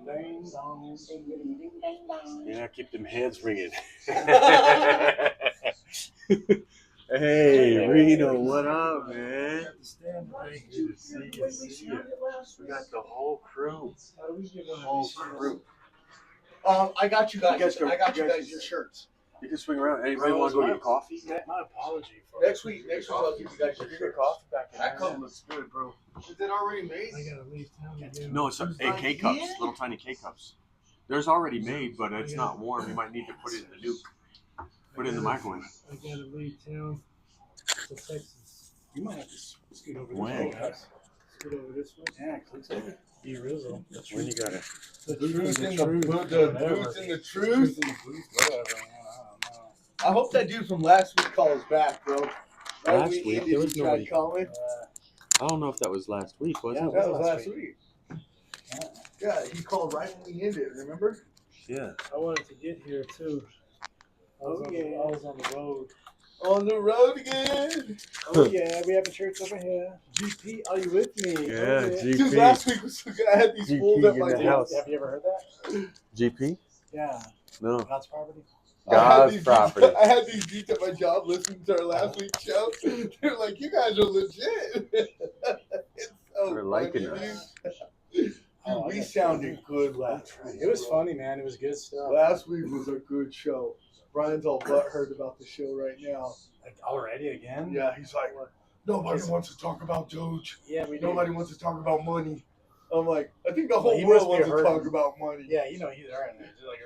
ding dong. Yeah, keep them heads ringing. Hey, Reno, what up, man? Good to see you. We got the whole crew. I got you guys. You guys go- Your shirts. You can swing around. Anybody want to go get coffee? My apology for Next week, I'll give you guys your Get shirts. coffee back in That there. cup looks good, bro. Is it already made? I gotta leave town again. No, it's K cups, little tiny K cups. There's already made, but it's not warm. You might need to put it in the nuke. Put it in the microwave. I gotta leave town to Texas. You might have to scoot over this When? way. Scoot over this way. Yeah, close over. Be Rizzo. When you got it? The Boots in the truth. boots in the truth. Truth in the booth, whatever. I don't know. I hope that dude from last week calls back, bro. Last we week? ended, There was he tried nobody. calling. I don't know if that was last week, was Yeah, it? That was last week. Yeah. Yeah, he called right when we ended. Remember? Yeah. I wanted to get here too. I was on the road. On the road again. Oh yeah, we have a church over here. GP, are you with me? Yeah, Dude, GP. last week was so good. I had these GP fools at in my the job. house. Have you ever heard that? GP? Yeah, No. God's property. God's property. I had these dudes at my job listening to our last week's show. They're like, "You guys are legit." It's so They're liking funny, us. dude. Oh, I We got sounded good last week. It was funny, man. It was good stuff. Last week was a good show. Brian's all butthurt about the show right now. Like already again? Yeah, he's like, nobody wants to talk about Doge. Yeah, we Nobody wants to talk about money. I'm like, I think the Well, whole he world must be wants to hurting. talk about money. Yeah, you know he's alright. He's like,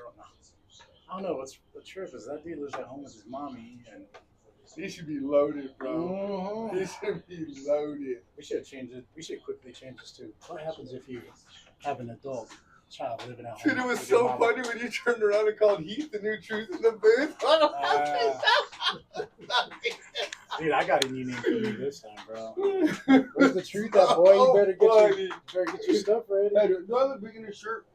I don't know what's the trip is that dude lives at home with his mommy and He should be loaded, bro. He should be loaded. we should change it. We should quickly change this too. What happens if you have an adult child living at home? Dude, it was with your so mama? funny when you turned around and called Heath the new truth in the booth. Dude, I got a new name for me this time, bro. Where's the truth at, boy? You better get your stuff ready. Hey, do I look big in this shirt?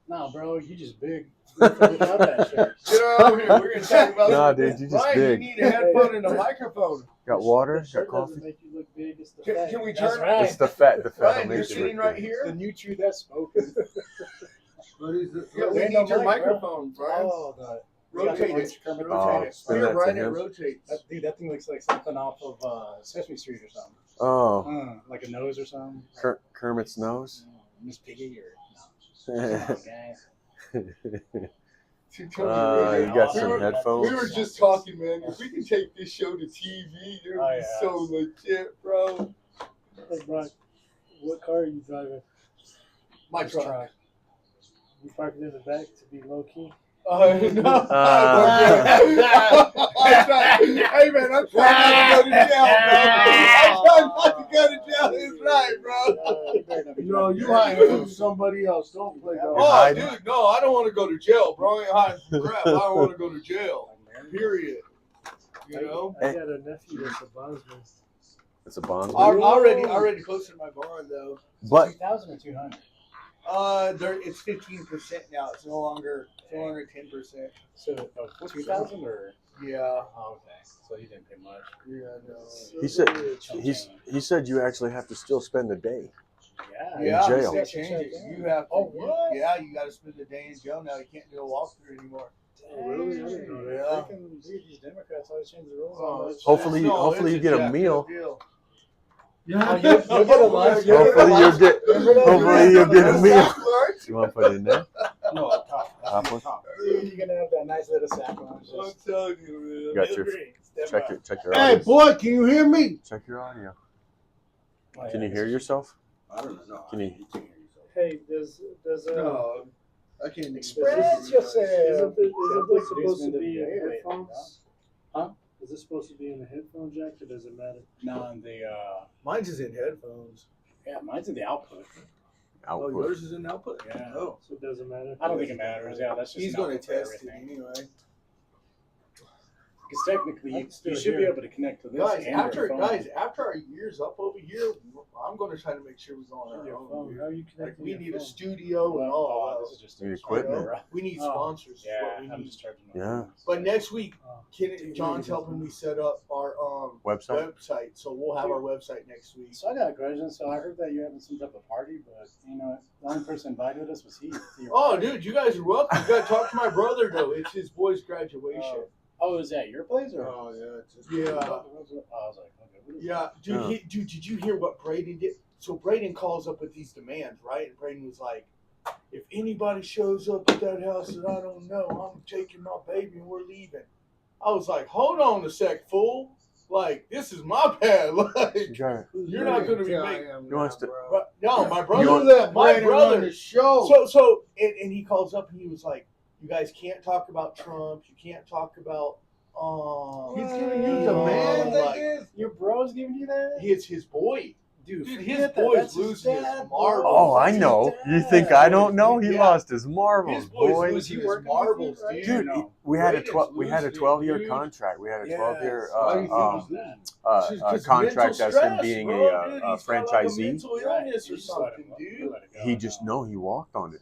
Nah, bro, you just big. Without that shirt. Get over here. We're going to talk about Nah, this. dude, you just Ryan, big. you need a headphone and a microphone. Got water? The shirt Got doesn't coffee? make you look big. It's the Can- fat. can we That's turn- right. It's the fat. The fat Ryan, will you're make you sitting look right big. here. The new truth that's spoken. What is it? Yeah, we There ain't need no your mic, bro. microphone, Brian. Oh, the Rotate got it. Kermit the Oh, Frog. spin Here, that to Brian, it him. rotates. Dude, that thing looks like something off of Sesame Street or something. Oh, Like a nose or something. Kermit's nose. Miss Piggy or no. Come on, guys. She told me You got we some were- headphones? We were just talking, man. If we can take this show to TV, it would Oh, be yeah. so legit, bro. Hey, Brock, what car are you driving? My This truck. You parked it in the back to be low key. No. Ah. Hey, man, I'm trying not to go to jail, bro. I'm trying not to go to jail. It's right, bro. No, you hiding from somebody else. Don't play that. Oh, hiding? dude, no, I don't want to go to jail, bro. I ain't hiding from crap. I don't want to go to jail. Period. You know? I got a nephew that's a bondsman. It's a bond. I already posted my bond though. But 2,000 or 200? It's 15% now. It's no longer 10%. So 2,000 or? Yeah. Oh, okay. So you didn't pay much. Yeah, no. he said you actually have to still spend the day. Yeah. Yeah, jail. they changed it. You have to. Oh, what? Yeah, you got to spend the day in jail now. You can't do a walkthrough anymore. Oh, really? I didn't know that. Yeah. Freaking, dude, these Democrats always change the rules Oh, on that. Hopefully- no, hopefully it's you get a jacked meal. up deal. Oh, you'll get a lunch. Hopefully you'll get. Hopefully you'll get a meal. Lunch? You want to put it in there? No, top one. Dude, you're gonna have that nice little sack lunch. I'm telling you, man. You got your check your Hey, audio. boy, can you hear me? Check your audio. Oh, Can yeah. you hear yourself? I don't know. Can you? Hey, does No, I can't express yourself? Isn't this Introduce supposed me to be in the- headphones? Huh? Is this supposed to be in the headphone jack or does it matter? No, and the Mine's is in headphones. yeah, mine's in the output. Oh, Output. yours is in output? Yeah. Oh. So it doesn't matter. I don't think it matters. Yeah, that's just He's an going to output for test it everything. anyway. Because technically, you Still should be here. able to connect to this. Guys, and after your phone. our year's up over here, I'm gonna try to make sure we go on our Your own. phone. dude. How are you Like connecting we your need a phone? studio and all. this is just Need a equipment. bro. We need Oh. sponsors. is Yeah, what we I'm need. just charging. my Yeah. phone. But next week, Oh. John's helping me set up our Website. website, so we'll have our website next week. So I got a question. So I heard that you're having some type of party, but the only person invited us was he. Oh, dude, you guys are welcome. You gotta talk to my brother though. It's his boy's graduation. Oh, is that your place or? Oh yeah. It's just, Yeah. Oh, I was like, okay. What is Yeah, dude. Yeah. Dude, did you hear what Braden did? So Braden calls up with these demands, right? And Braden was like, "If anybody shows up at that house that I don't know, I'm taking my baby and we're leaving." I was like, "Hold on a sec, fool! Like this is my pad. Like you're not gonna be making." He wants to- Bro. No, my brother. You let my Brandon brother. run the show. And he calls up and he was like, "You guys can't talk about Trump. You can't talk about." He's giving you Oh, demands like like, this. Your bro's giving you that? It's his boy. Dude, Dude, forget his that. boy's That's losing his dad, marbles. bro. Oh, I That's know. his You dad. think I don't know? He Yeah. lost his marbles, His boy's boy. losing his working with you, marbles, right? dude. Dude, No. we had a Braden's 12 losing, 12-year dude. contract. We had a Yes. 12-year Why do you think he's losing? Just contract mental as him stress, being bro, a dude. He's got like a franchisee. mental illness or something, dude. He just he walked on it.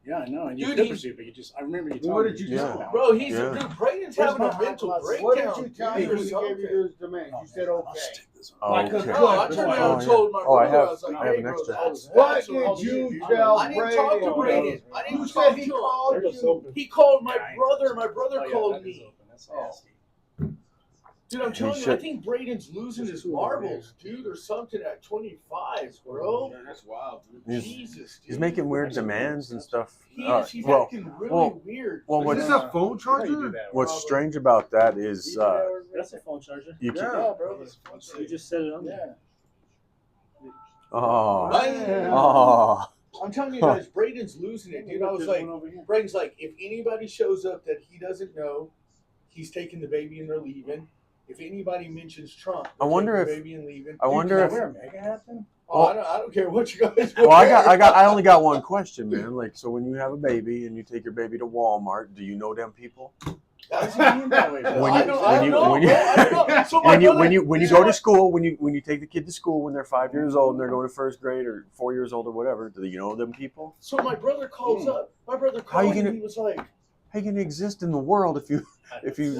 Yeah, I know. And you Dude, could he- pursue, but you just, I remember you What told me. did you Yeah. tell him? Bro, he's Yeah. dude. Braden's Where's having my a mental hot breakdown. What did you tell dude, him or when he gave you something. those demands? You said okay. Okay. No, I turned around and told my Oh, I brother, have- I was like, I have "Hey, an bro, extra. that's What what did I'll you do, dude." tell I didn't talk to Braden? Braden. I You didn't said talk he to him. called They're just you. open. He called my Yeah, brother. My brother Oh, yeah, called that is me. open. That's nasty. Dude, I'm telling you, I should- think Braden's losing There's his two over marbles, dude, or something at 25, bro. Man, that's wild, dude. He's- Jesus, dude. He's making weird demands and stuff. He is. He's Well, acting really well, weird. well, Is what's this a phone You know you do charger? that, what's bro. strange about that is You do that, bro? That's a phone charger. you can. Yeah. Yeah, bro. That's fun. You just set it on there. Yeah. Oh, Man. oh. I'm telling you guys, Braden's losing it, dude. I was There's like, one over here. Braden's like, if anybody shows up that he doesn't know, he's taking the baby and they're leaving. If anybody mentions Trump, I they're wonder taking if- the baby and leaving. I wonder Can if. I wear a mega hat then? Oh, I don't care what you guys. Well, I only got one question, man. Like, so when you have a baby and you take your baby to Walmart, do you know them people? That's What do you mean that way, bro? When I you- don't when you- know. when you- bro. I don't know. So my When you brother- when you so go my- to school, when you take the kid to school when they're 5 years old and they're going to first grade or 4 years old or whatever, do you know them people? So my brother calls up. My brother How you called gonna- and he was like, How you gonna exist in the world if you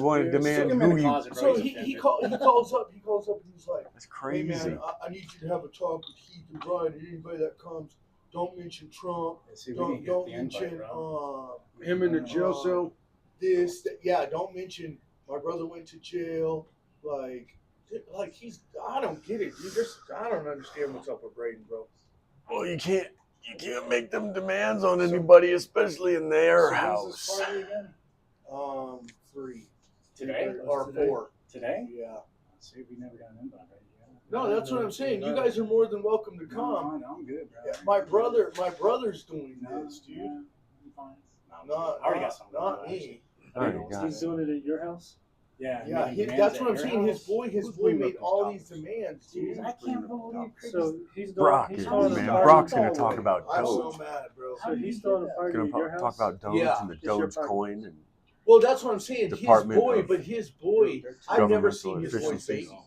want to Dude, demand stick him in who the you? closet, bro. so He's he offended. calls up and he's like, That's "Hey crazy. man, I need you to have a talk with Heath and Brian and anybody that comes. Don't mention Trump. See, we need to Don't get the invite, mention bro. Him in the jail cell. this. Yeah, don't mention my brother went to jail. Like he's. I don't get it, dude. I don't understand what's up with Braden, bro. Well, you can't make them demands on anybody, especially in their So when's house. this party again? 3 Today? or Today? 4. Today? Yeah. See, we never got an invite, right? No, that's what I'm saying. You guys are more than welcome to No, come. I'm good, bro. Yeah, my brother's doing No, this, dude. yeah, I'm fine. No, I'm Not, I already got something. not going on, me. I already got He's it. doing it at your house. Yeah, Yeah, making demands that's at what I'm your saying. His house. boy Who's made bringing up all those these topics? demands, dude. I can't believe So he's doing. Brock he's is, throwing a man. party. Brock's gonna talk about I'm so Doge. mad, bro. So he's throwing a party Gonna at your house. talk about Doge Yeah. and the It's your Doge party. coin and Well, that's what I'm saying. His Department boy, of but his boy, I've never Governmental seen his boy's Efficiencies. baby.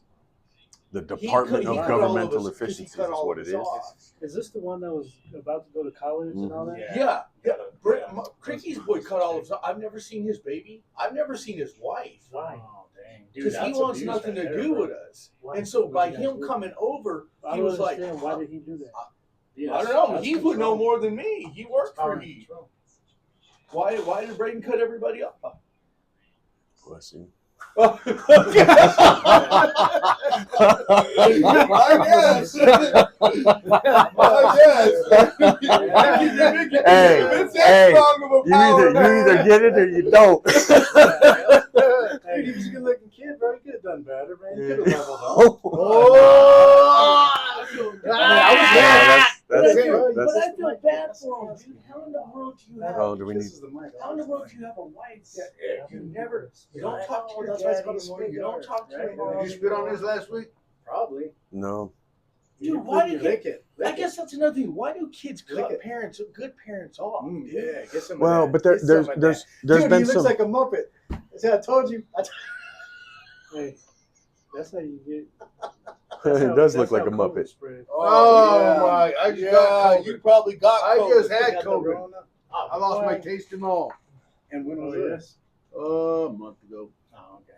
the He Department cut- he of cut all of Governmental his- 'cause he Efficiencies cut is all what of it his is. off. Is this the one that was about to go to college and all that? Yeah, Cricky's boy cut all of his. I've never seen his baby. I've never seen his wife. Why? Oh, dang. Dude, Because he that's wants abuse nothing right to there, do bro. with us. Why? And so What by did you guys him do? coming over, I he don't was like, understand. Why did he do that? Yeah, I don't know. that's He would control. know more than me. He worked Power for and Heath. control. Why did Braden cut everybody up? Bless him. I guess. Hey, you either get it or you don't. Dude, he was a good looking kid, bro. He could have done better, man. He could have leveled up. Oh! That's But I it. feel That's bad for him, dude. How in the world do you have? Oh, do we need? This is the mic. How in the world do you have a wife that you never? You don't I talk know, to your that's why it's daddy called a anymore. You don't spit talk to guard, your right? mom. Did you spit on this last week? Probably. No. Dude, You why couldn't do you- lick it? I guess that's another thing. Why do kids Lick cut it. good parents off? Yeah, get some. Well, of that. but Get some of that. there's Dude, been he looks some. like a Muppet. See, I told you. Hey, that's how you get. It does look like a Muppet. Spread. Oh my! I just got COVID. You probably got. I COVID. just had Got the COVID. Rona. I lost my taste and all. And when was Oh, this? A month ago. Oh, okay.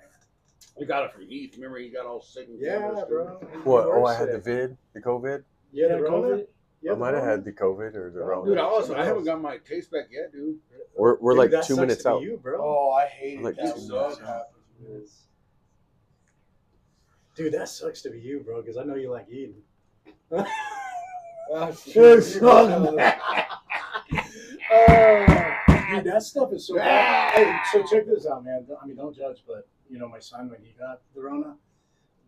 We got it from Heath. Remember, he got all sick and Yeah, jealous, bro. What? You were Oh, I had the sick. the COVID. You had Yeah, the Rona? COVID. You I might have had the COVID or the Rona. Dude, I Something haven't else. got my taste back yet, dude. We're Dude, like that 2 sucks minutes to be out. You, bro. Oh, I hated Like, that two when minutes that out. happened. Dude, that sucks to be you, bro, because I know you like eating. It's so Dude, that stuff is so bad. Hey, so check this out, man. I mean, don't judge, but you know, my son when he got the Rona,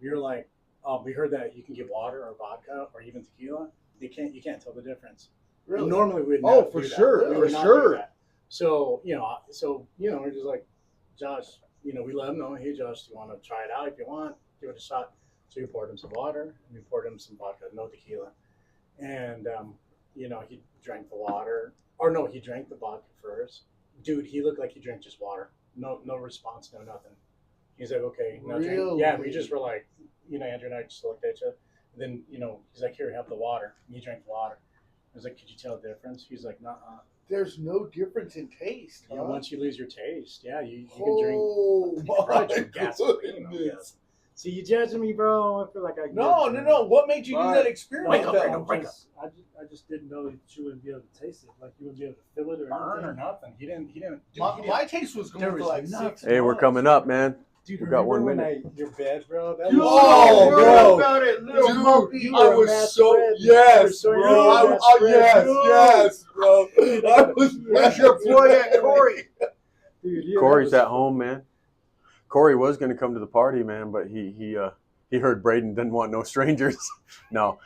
we were like, oh, we heard that you can get water or vodka or even tequila. You can't tell the difference. Really? Normally we'd Oh, not for do that. sure, We for would not sure. do that. So we're just like, Josh, we let him know, hey Josh, do you want to try it out? If you want, give it a shot. So we poured him some water and we poured him some vodka, no tequila. And he drank the water. Or no, he drank the vodka first. Dude, he looked like he drank just water. No response, no nothing. He's like, okay, no drink. Really? Yeah, we just were like, Andrew and I just looked at each other. And then, he's like, here, have the water. And he drank the water. I was like, could you tell the difference? He's like, nuh-uh. There's no difference in taste. You Huh? know, once you lose your taste, yeah, you can drink. Oh You can probably my drink gasoline. goodness. See, you judging me, bro. I feel like I No. What made you do that experiment? Wake up, though? wake up. I just didn't know that you wouldn't be able to taste it. Like you wouldn't be able to feel it or Burn or anything. nothing. He didn't. My, he didn't. my taste was There going for was like nothing. 6 Hey, we're months. coming up, man. Dude, We got 1 remember minute. your bed, bro. That Dude, Oh, what bro. about it, little Dude, monkey? you I were a was mad so spread. yes, You were so bro. young, mad spread. Yes, bro. I was Where's your boy at, Corey? Dude, yeah, Corey's that at home, man. Corey was gonna come to the party, man, but he heard Braden didn't want no strangers. No,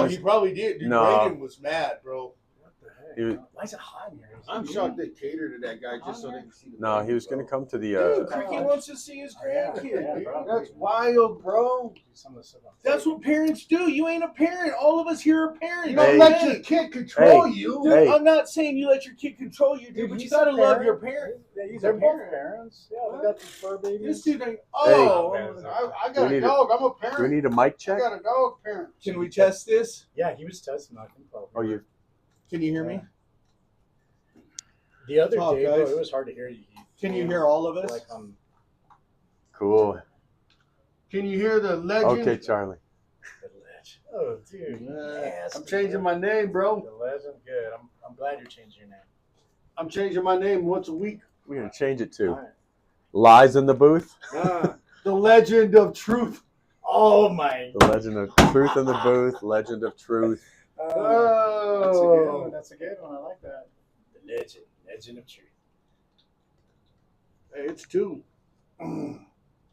he probably did. Dude, No. Braden was mad, bro. What the heck? He was- Why is it hot in here? Is I'm it shocked they catered to that guy just so they can see the no, baby, he was bro. gonna come to the. Dude, Cricket wants to see his grandkid. Yeah, dude. bro. That's wild, bro. Some of the stuff I'm That's what parents do. You ain't a parent. All of us here are parents. You don't Hey. let your kid control Hey. you. Dude, Hey. I'm not saying you let your kid control you, dude, Dude, but you he's gotta a love parent. your parent. Yeah, They're both both parents. Yeah, they got the fur babies. This dude ain't. Hey. I got We a need dog. I'm a Do we parent. need a mic I check? got a dog parent. Can we test this? Yeah, he was testing. I think. Probably. Oh, you. Can you hear me? The other Talk, day, bro, guys. it was hard to hear you. Can you hear all of us? Like Cool. Can you hear the legend? Okay, Charlie. the ledge. Oh, dude. Yes, I'm changing my name, bro. The legend. Good. I'm glad you're changing your name. I'm changing my name once a week. We're gonna change it to All right. Lies in the Booth. The legend of truth. Oh my. The Legend of Truth in the Booth. Legend of Truth. That's a good one. Oh. That's a good one. I like that. The legend. Legend of truth. Hey, it's 2.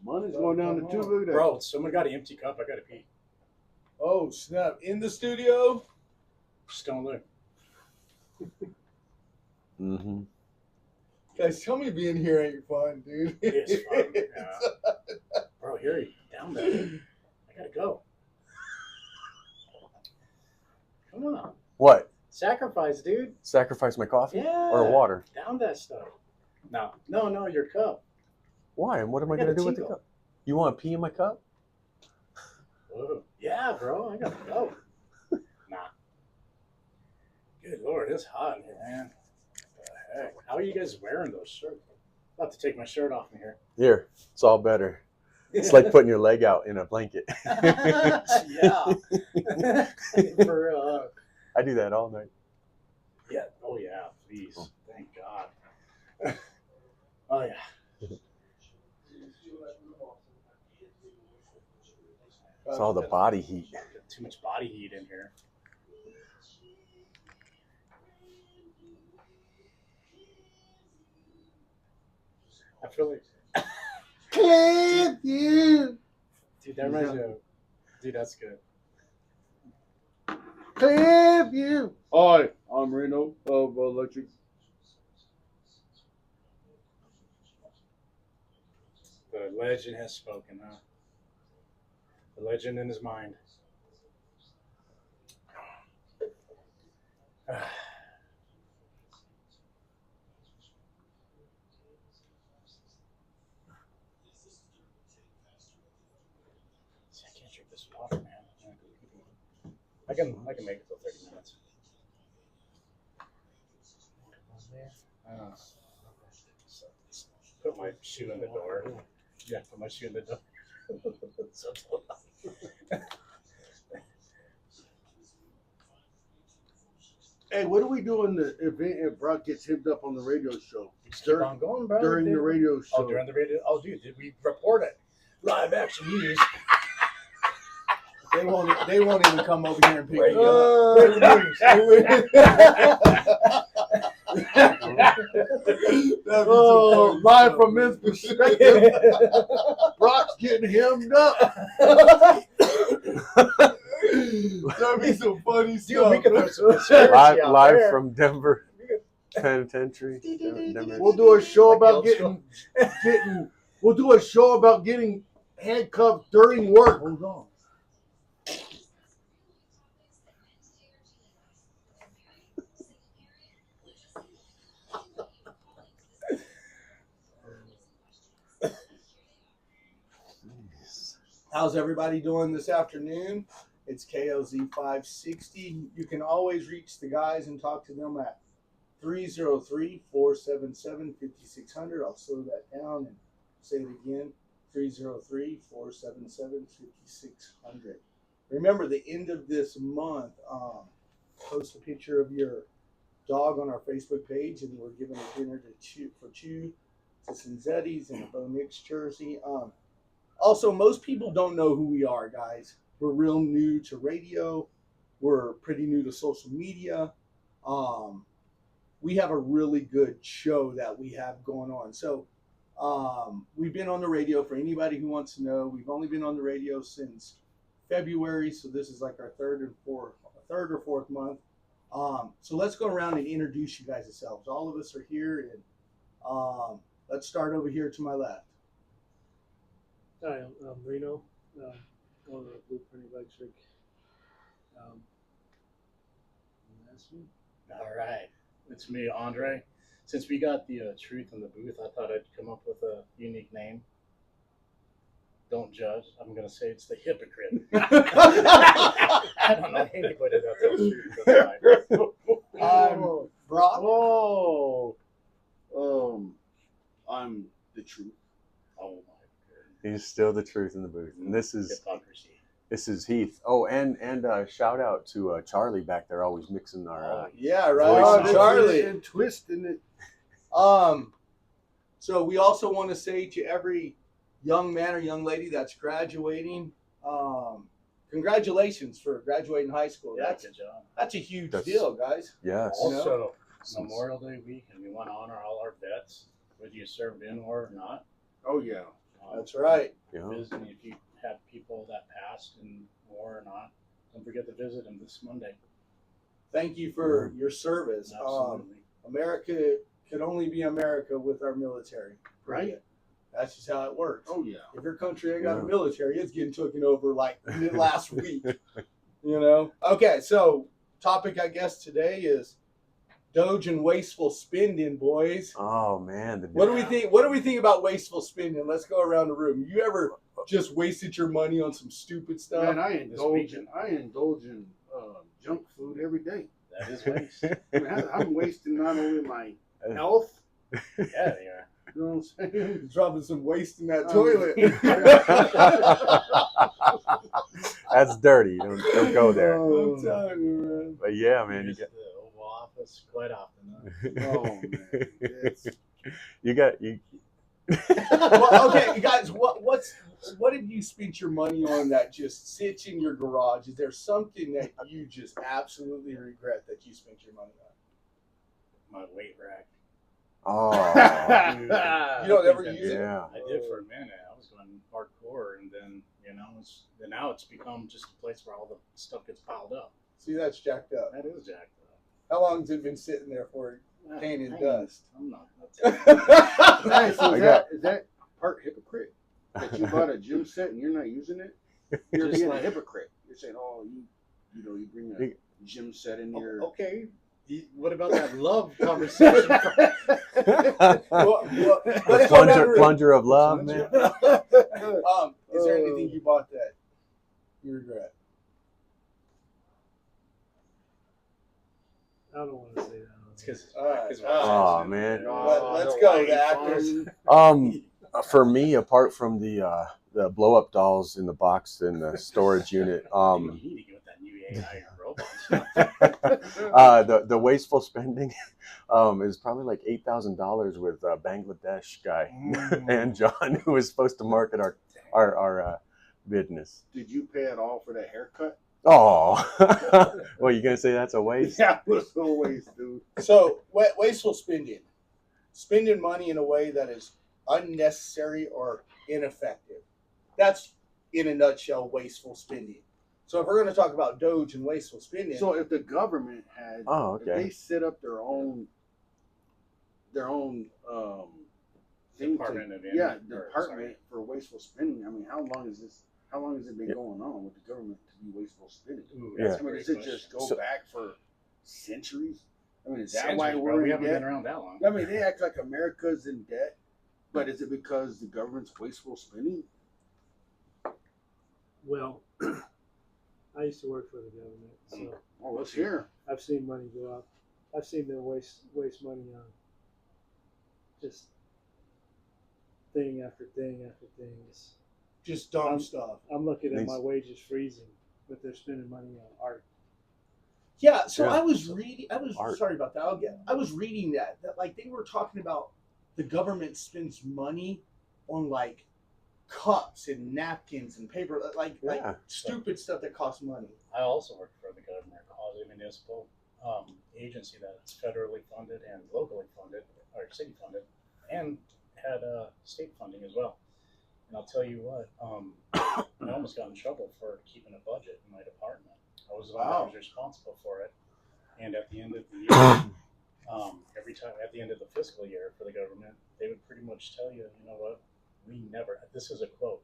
Money's going down to 2. Look at that. Bro, someone got an empty cup. I gotta pee. Oh snap! In the studio. Just don't look. Mm-hmm. Guys, tell me being here ain't fun, dude. It's fun. Yeah. Bro, here, down there. I gotta go. Come on. What? Sacrifice, dude. Sacrifice my coffee Yeah. or water? Down that stuff. No, your cup. Why? And what am I I gonna gotta do with the tingle. cup? You want to pee in my cup? Whoa. Yeah, bro, I gotta go. Nah. Good lord, it's hot in here, man. What the heck? How are you guys wearing those shirts? I'm about to take my shirt off in here. Here, it's all better. It's like putting your leg out in a blanket. Yeah. For real. I do that all night. Yeah. Oh yeah. Please. Thank God. Oh yeah. It's all the body heat. Got too much body heat in here. I feel like, Clip you. dude, that reminds me of, dude, that's good. Clip you. Hi, I'm Reno of Electric. The legend has spoken, huh? The legend in his mind. I can make it till 30 minutes. So, put my shoe in the door. Yeah, put my shoe in the door. So it's loud. Hey, what do we do in the event if Brock gets hemmed up on the radio show? Just keep on going, bro. During the radio show. Oh, during the radio. Oh, dude, did we report it? Live action news. They won't even come over here and pick you up. Oh, live from his perspective, Brock's getting hemmed up. That'd be some funny Dude, stuff. we could throw some conspiracy out live there. from Denver Penitentiary. Denver. We'll do a show Like the about old getting. We'll do a show about getting handcuffed during work. Hold on. How's everybody doing this afternoon? It's KOZ 560. You can always reach the guys and talk to them at 303-477-5600. I'll slow that down and say it again. 303-477-5600. Remember, the end of this month, post a picture of your dog on our Facebook page, and we're giving a dinner to Chew to Cinzetti's and a Bo Nix jersey. Also, most people don't know who we are, guys. We're real new to radio. We're pretty new to social media. We have a really good show that we have going on. So we've been on the radio, for anybody who wants to know. We've only been on the radio since February, so this is like our third or fourth month. So let's go around and introduce you guys yourselves. All of us are here, and let's start over here to my left. Hi, I'm Reno, owner of Blueprint Electric. That's me. All right, it's me, Andre. Since we got the truth in the booth, I thought I'd come up with a unique name. Don't judge. I'm gonna say it's the hypocrite. I don't know anybody that tells the truth. I'm Brock. Oh, I'm the truth. Oh my He's still the truth in the booth. And this is hypocrisy. Heath. Oh, and shout out to Charlie back there, always mixing our. Yeah, right on, Voices. Charlie. And twisting it. So we also want to say to every young man or young lady that's graduating, congratulations for graduating high school. Yeah, good job. That's a huge That's- deal, guys. Yes. Also, Memorial Day weekend, we want to honor all our vets, whether you served in war or not. Oh yeah. That's right. Yeah. Visiting, if you have people that passed in war or not, don't forget to visit them this Monday. Thank you for your service. Absolutely. America could only be America with our military. Right. That's just how it works. Oh yeah. If your country ain't got a Yeah. military, it's getting taken over like last week. You know? Okay, so topic I guess today is Doge and wasteful spending, boys. Oh man. What do we think? What do we think about wasteful spending? Let's go around the room. You ever just wasted your money on some stupid stuff? Man, I indulge in junk food every day. That is waste. I mean, I'm wasting not only my health, Yeah, they are. you know what I'm saying? Dropping some waste in that Um, toilet. That's dirty. Don't go there. I'm telling you, man. But yeah, man, you Use got the Oval Office quite often. Huh? Oh man, it's, you got you. Well, okay, guys, what have you spent your money on that just sits in your garage? Is there something that you just absolutely regret that you spent your money on? My weight rack. Oh. You don't ever use it? Yeah. I did for a minute. I was going hardcore, and then now it's become just a place where all the stuff gets piled up. See, that's jacked up. That is jacked up. How long has it been sitting there for? Painted dust. I'm not. Hey, so I is that part hypocrite? That you bought a gym set and you're not using it? You're Just being like- a hypocrite. You're saying, oh, you bring a gym set in your. Okay. What about that love conversation? Let's go down the road. Plunger of love, man. Is there anything you bought that you regret? I don't want to say that. It's because All right. Oh, man. Let's go, the actors. For me, apart from the blow up dolls in the box in the storage unit, you need to get with that new AI robot. the wasteful spending is probably like $8,000 with Bangladesh guy and John, who was supposed to market our business. Did you pay at all for that haircut? Oh, well, you gonna say that's a waste? Yeah, it was a waste, dude. So wasteful spending money in a way that is unnecessary or ineffective. That's in a nutshell wasteful spending. So if we're going to talk about Doge and wasteful spending, So if the government had, Oh, if okay. they set up their own thing Department of yeah, Energy, or, department for wasteful spending. I mean, how long has it been going on with the government to be wasteful spending? Ooh, Yeah. that's I mean, a does great it just go question. back for centuries? I mean, is that Centuries, why bro. we're We in haven't debt? been around that long. I mean, they act like America's in debt, but is it because the government's wasteful spending? Well, I used to work for the government, so Oh, let's hear. I've seen money go out. I've seen them waste money on just thing after thing after thing. just dumb stuff. I'm looking at These- my wages freezing, but they're spending money on art. Yeah, so Yeah. I was reading. I was Art. sorry about that. I was reading that like they were talking about the government spends money on like cups and napkins and paper, like Yeah. stupid stuff that costs money. I also work for the government, quasi municipal agency that's federally funded and locally funded, or city funded, and had state funding as well. And I'll tell you what, I almost got in trouble for keeping a budget in my department. I was the one that was responsible for it. And at the end of the year, every time at the end of the fiscal year for the government, they would pretty much tell you, you know what, we never. This is a quote.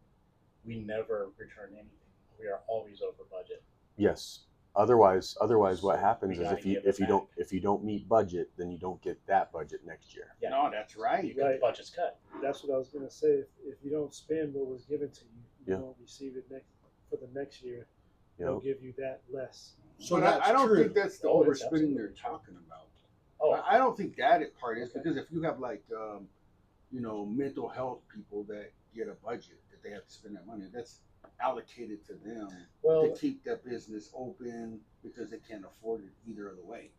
We never return anything. We are always over budget. Yes. Otherwise, what So happens we is gotta give it if you don't meet budget, then you don't get that budget next year. Yeah, No, that's right. you get Right. the budget's cut. That's what I was gonna say. If you don't spend what was given to you, you Yeah. won't receive it for the next year. You They'll know, give you that less. So But that's I don't true. think that's the Oh, it's overspending they're absolutely true. talking about. Oh, I don't think that part is Okay. because if you have like mental health people that get a budget that they have to spend that money, that's allocated to them well, to keep their business open because they can't afford it either other way.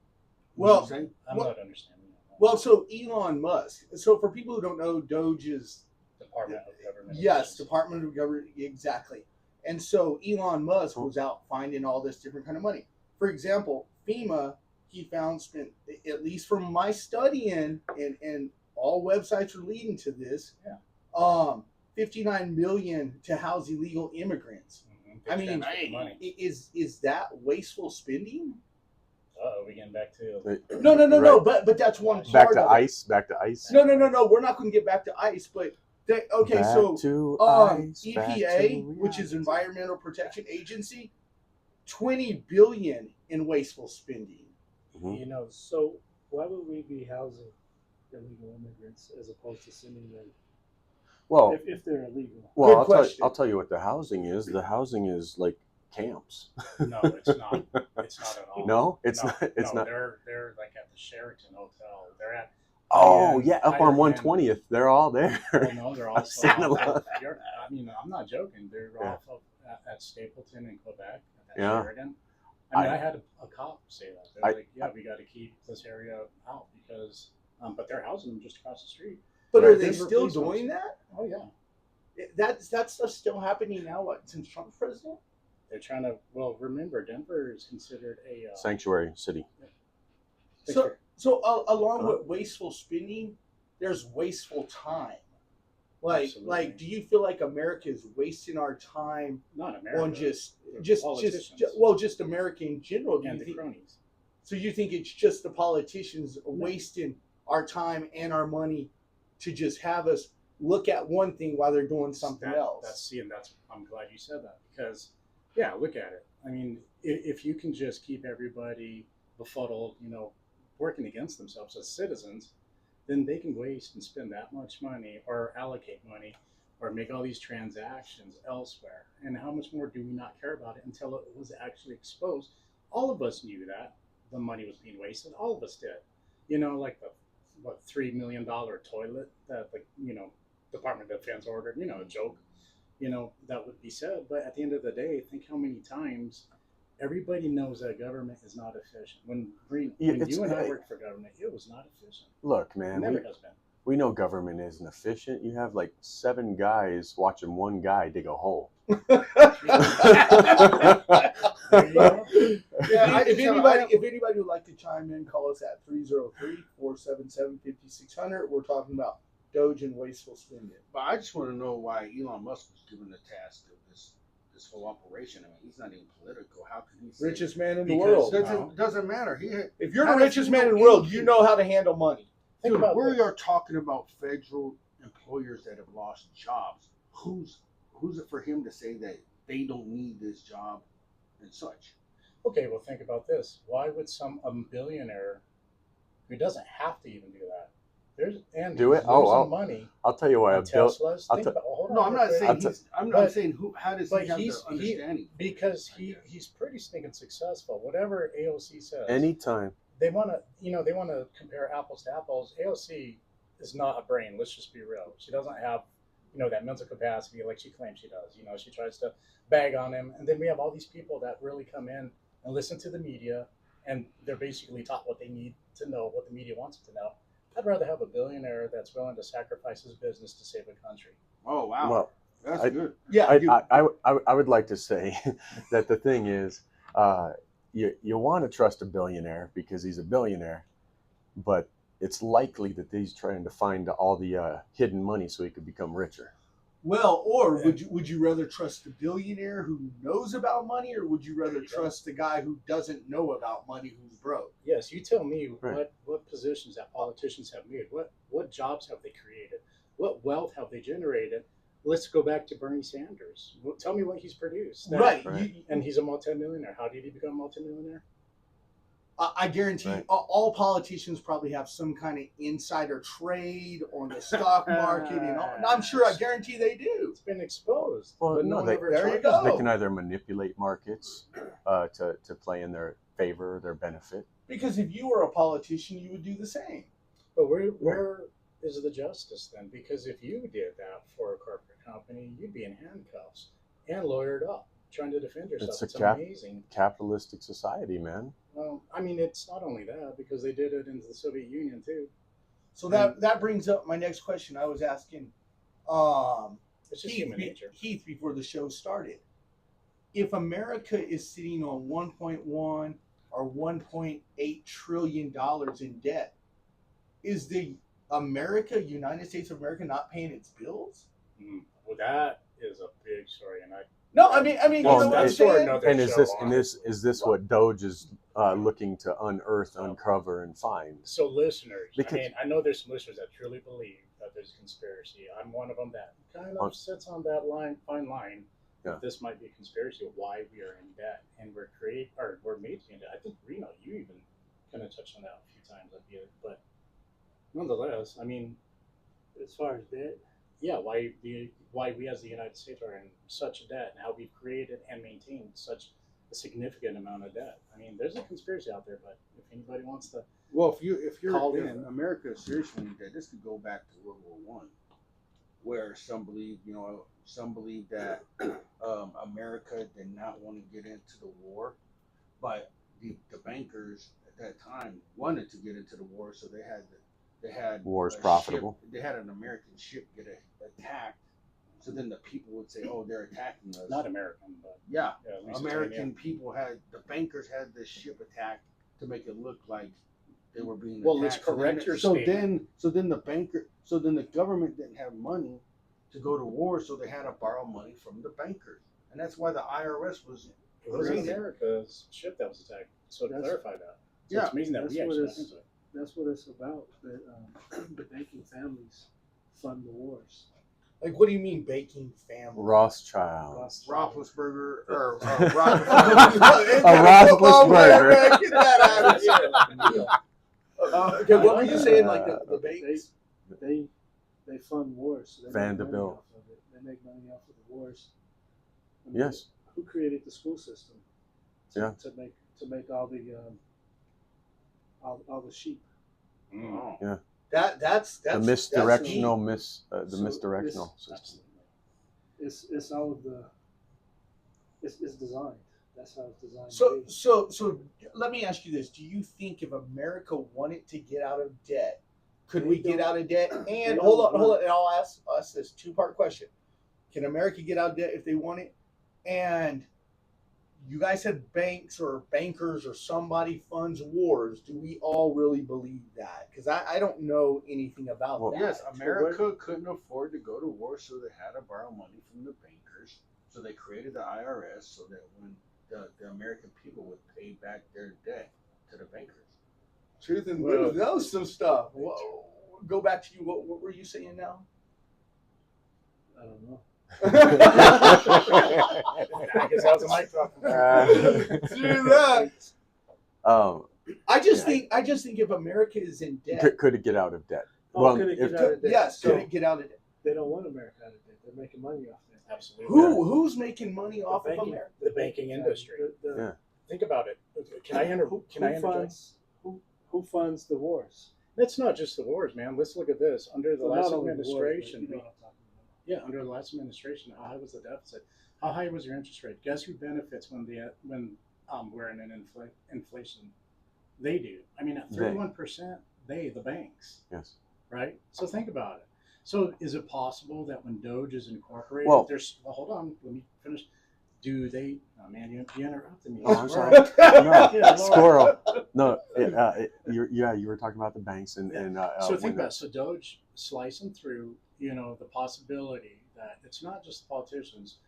You know Well, what I'm saying? I'm well- not understanding that. Well, so Elon Musk. So for people who don't know, Doge is Department of Government. yes, Efficiency. Department of Government, exactly. And so Elon Musk was out finding all this different kind of money. For example, FEMA, he found spent, at least from my studying, and all websites are leading to this. Yeah. 59 million to house illegal immigrants. They I mean, transfer the money. Is that wasteful spending? We getting back to No. Right. But that's one back part to of it. ice. Back to ice. No. We're not going to get back to ICE, but okay. Back So to ice, back EPA, to which is reality. Environmental Protection Agency, 20 billion in wasteful spending. you know. So why would we be housing illegal immigrants as opposed to sending them Well, if they're illegal? well, Good I'll question. I'll tell you what the housing is. The housing is like camps. No, it's not. It's not at all. No, it's No, not. It's no, not. They're like at the Sheraton Hotel. They're at. Oh higher-end- yeah, up higher-end- on 120th. They're all there. Well, no, they're I've also seen off a lot. of, I mean, I'm not joking. They're Yeah. off of at Stapleton in Quebec. At Yeah. Sheridan. I mean, I- I had a cop say that. They're like, yeah, we got to keep this area out because, but they're housing them just across the street. But Right. are they Denver still police doing that? Oh yeah, That stuff's still happening now. What, since Trump's president? they're trying to. Well, remember, Denver is considered a Sanctuary city. So along with wasteful spending, there's wasteful time. Like, do you feel like America is wasting our time not America on just politicians just America in general? Do and you the think, cronies. so you think it's just the politicians wasting our time and our money to just have us look at one thing while they're doing something else? I'm glad you said that because, yeah, look at it. I mean, if you can just keep everybody befuddled, working against themselves as citizens, then they can waste and spend that much money or allocate money or make all these transactions elsewhere. And how much more do we not care about it until it was actually exposed? All of us knew that, the money was being wasted. All of us did. Like the $3 million toilet that the Department of Defense ordered. A joke. That would be said. But at the end of the day, think how many times everybody knows that government is not efficient. When you and I worked for government, it was not efficient. Look, It man, never has been. we know government isn't efficient. You have like 7 guys watching one guy dig a hole. Yeah, if anybody would like to chime in, call us at 303-477-5600. We're talking about Doge and wasteful spending. But I just want to know why Elon Musk was given the task of this whole operation. I mean, he's not even political. How could he say Richest man in the because world. doesn't matter. If you're how the does richest he man know in the world, anything? you know how to handle money. Think Dude, about we this. are talking about federal employers that have lost jobs. Who's it for him to say that they don't need this job and such? Okay, well, think about this. Why would a billionaire who doesn't have to even do that? Do it? Losing Oh, money I'll tell you why. on Teslas. I'll Think t- about, hold on No, I'm real not quick. saying I'm not but- saying who. How does but he have he's- the understanding? because he's pretty stinking successful. Whatever AOC says, Anytime. they want to compare apples to apples. AOC is not a brain. Let's just be real. She doesn't have that mental capacity like she claims she does. She tries to bag on him, and then we have all these people that really come in and listen to the media, and they're basically taught what they need to know, what the media wants them to know. I'd rather have a billionaire that's willing to sacrifice his business to save a country. Oh wow, Well, that's I- good. Yeah, I would like to say that the thing is, you want to trust a billionaire because he's a billionaire, but it's likely that he's trying to find all the hidden money so he could become richer. Well, or would you rather trust the billionaire who knows about money, or would you rather trust the guy who doesn't know about money who's broke? Yes, you tell me Right. what positions that politicians have made. What jobs have they created? What wealth have they generated? Let's go back to Bernie Sanders. Tell me what he's produced. Right. Right. And he's a multimillionaire. How did he become a multimillionaire? I guarantee Right. all politicians probably have some kind of insider trade on the stock market, and I'm sure, I guarantee they do. It's been exposed. Well, but no, no one they- ever there you charges go. They can either manipulate markets to play in their favor, their benefit. Because if you were a politician, you would do the same. But where is the justice then? Because if you did that for a corporate company, you'd be in handcuffs and lawyered up, trying to defend yourself. It's amazing. Capitalistic society, man. Well, I mean, it's not only that, because they did it in the Soviet Union too. So that brings up my next question. I was asking It's just human nature. Heath before the show started. If America is sitting on 1.1 or 1.8 trillion dollars in debt, is the United States of America not paying its bills? Well, that is a big story, and No, I mean, Well, you know what I'm that's for saying? another And show. is this what Doge is looking to unearth, uncover, and find? So, listeners, Because- I know there's some listeners that truly believe that there's a conspiracy. I'm one of them that kind of sits on that fine line. Yeah. That this might be a conspiracy of why we are in debt, and we're made to be in debt. I think Reno, you even kind of touched on that a few times, but nonetheless, I mean, As far as debt, yeah, why we as the United States are in such debt, and how we've created and maintained such a significant amount of debt. I mean, there's a conspiracy out there, but if anybody wants to, Well, if Call you're it. in America is seriously in debt, this could go back to World War One, where some believe that America did not want to get into the war, but the bankers at that time wanted to get into the war, so they had War is a profitable. ship- they had an American ship get attacked, so then the people would say, "Oh, they're attacking us." not American, but Yeah, at least American people the bankers had this ship attacked to make it look like they were being Well, let's attacked. So correct then- your so statement. then the government didn't have money to go to war, so they had to borrow money from the bankers, and that's why the IRS was. it wasn't Crazy. America's ship that was attacked. So to That's- clarify that, so Yeah, it's amazing that that's we what actually it's- got into it. that's what it's about. That the banking families fund the wars. Like, what do you mean baking family? Rothschild. Roethlisberger or A Roethlisberger. Get that out of here. Yeah. Okay, what were you saying? Like the banks? They fund wars. So they make Vanderbilt. money off of it. They make money off of the wars. Yes. Who created the school system? Yeah. To make all the all the sheep. Oh. That's The misdirectional misdirectional system. It's all of the. It's designed. That's how it's designed. So, to be. so let me ask you this: do you think if America wanted to get out of debt, could we get out of debt? And hold on, and I'll ask us this two-part question: can America get out of debt if they want it? And you guys said banks or bankers or somebody funds wars. Do we all really believe that? Because I don't know anything about Well, that. Yes, America couldn't afford to go to war, so they had to borrow money from the bankers. So they created the IRS so that when the American people would pay back their debt to the bankers. Truth and Well- Booth knows some stuff. Whoa. Go back to you. What were you saying now? I don't know. I guess that's a mic drop. Do that. I just Yeah. think if America is in debt, Could it get out of debt? Oh, could it get out of debt? yes, So could it get out of debt? they don't want America out of debt. They're making money off that. Absolutely. Who's making money off of banking- America? The banking industry. Yeah. Think about it. Can I interject? Who funds the wars? It's not just the wars, man. Let's look at this. Under the Well, last not only the wars, but administration, you know what I'm talking about. yeah, under the last administration, how high was the deficit? How high was your interest rate? Guess who benefits when we're in an inflation? They do. I mean, at 31%, the banks, Yes. right? So think about it. So is it possible that when Doge is incorporated, Well- hold on, let me finish. Do they? Oh man, you interrupted me. Oh, I'm sorry. Yeah, No, Lord. squirrel. No, you were talking about the banks and So when think about it. So Doge slicing through, the possibility that it's not just the politicians.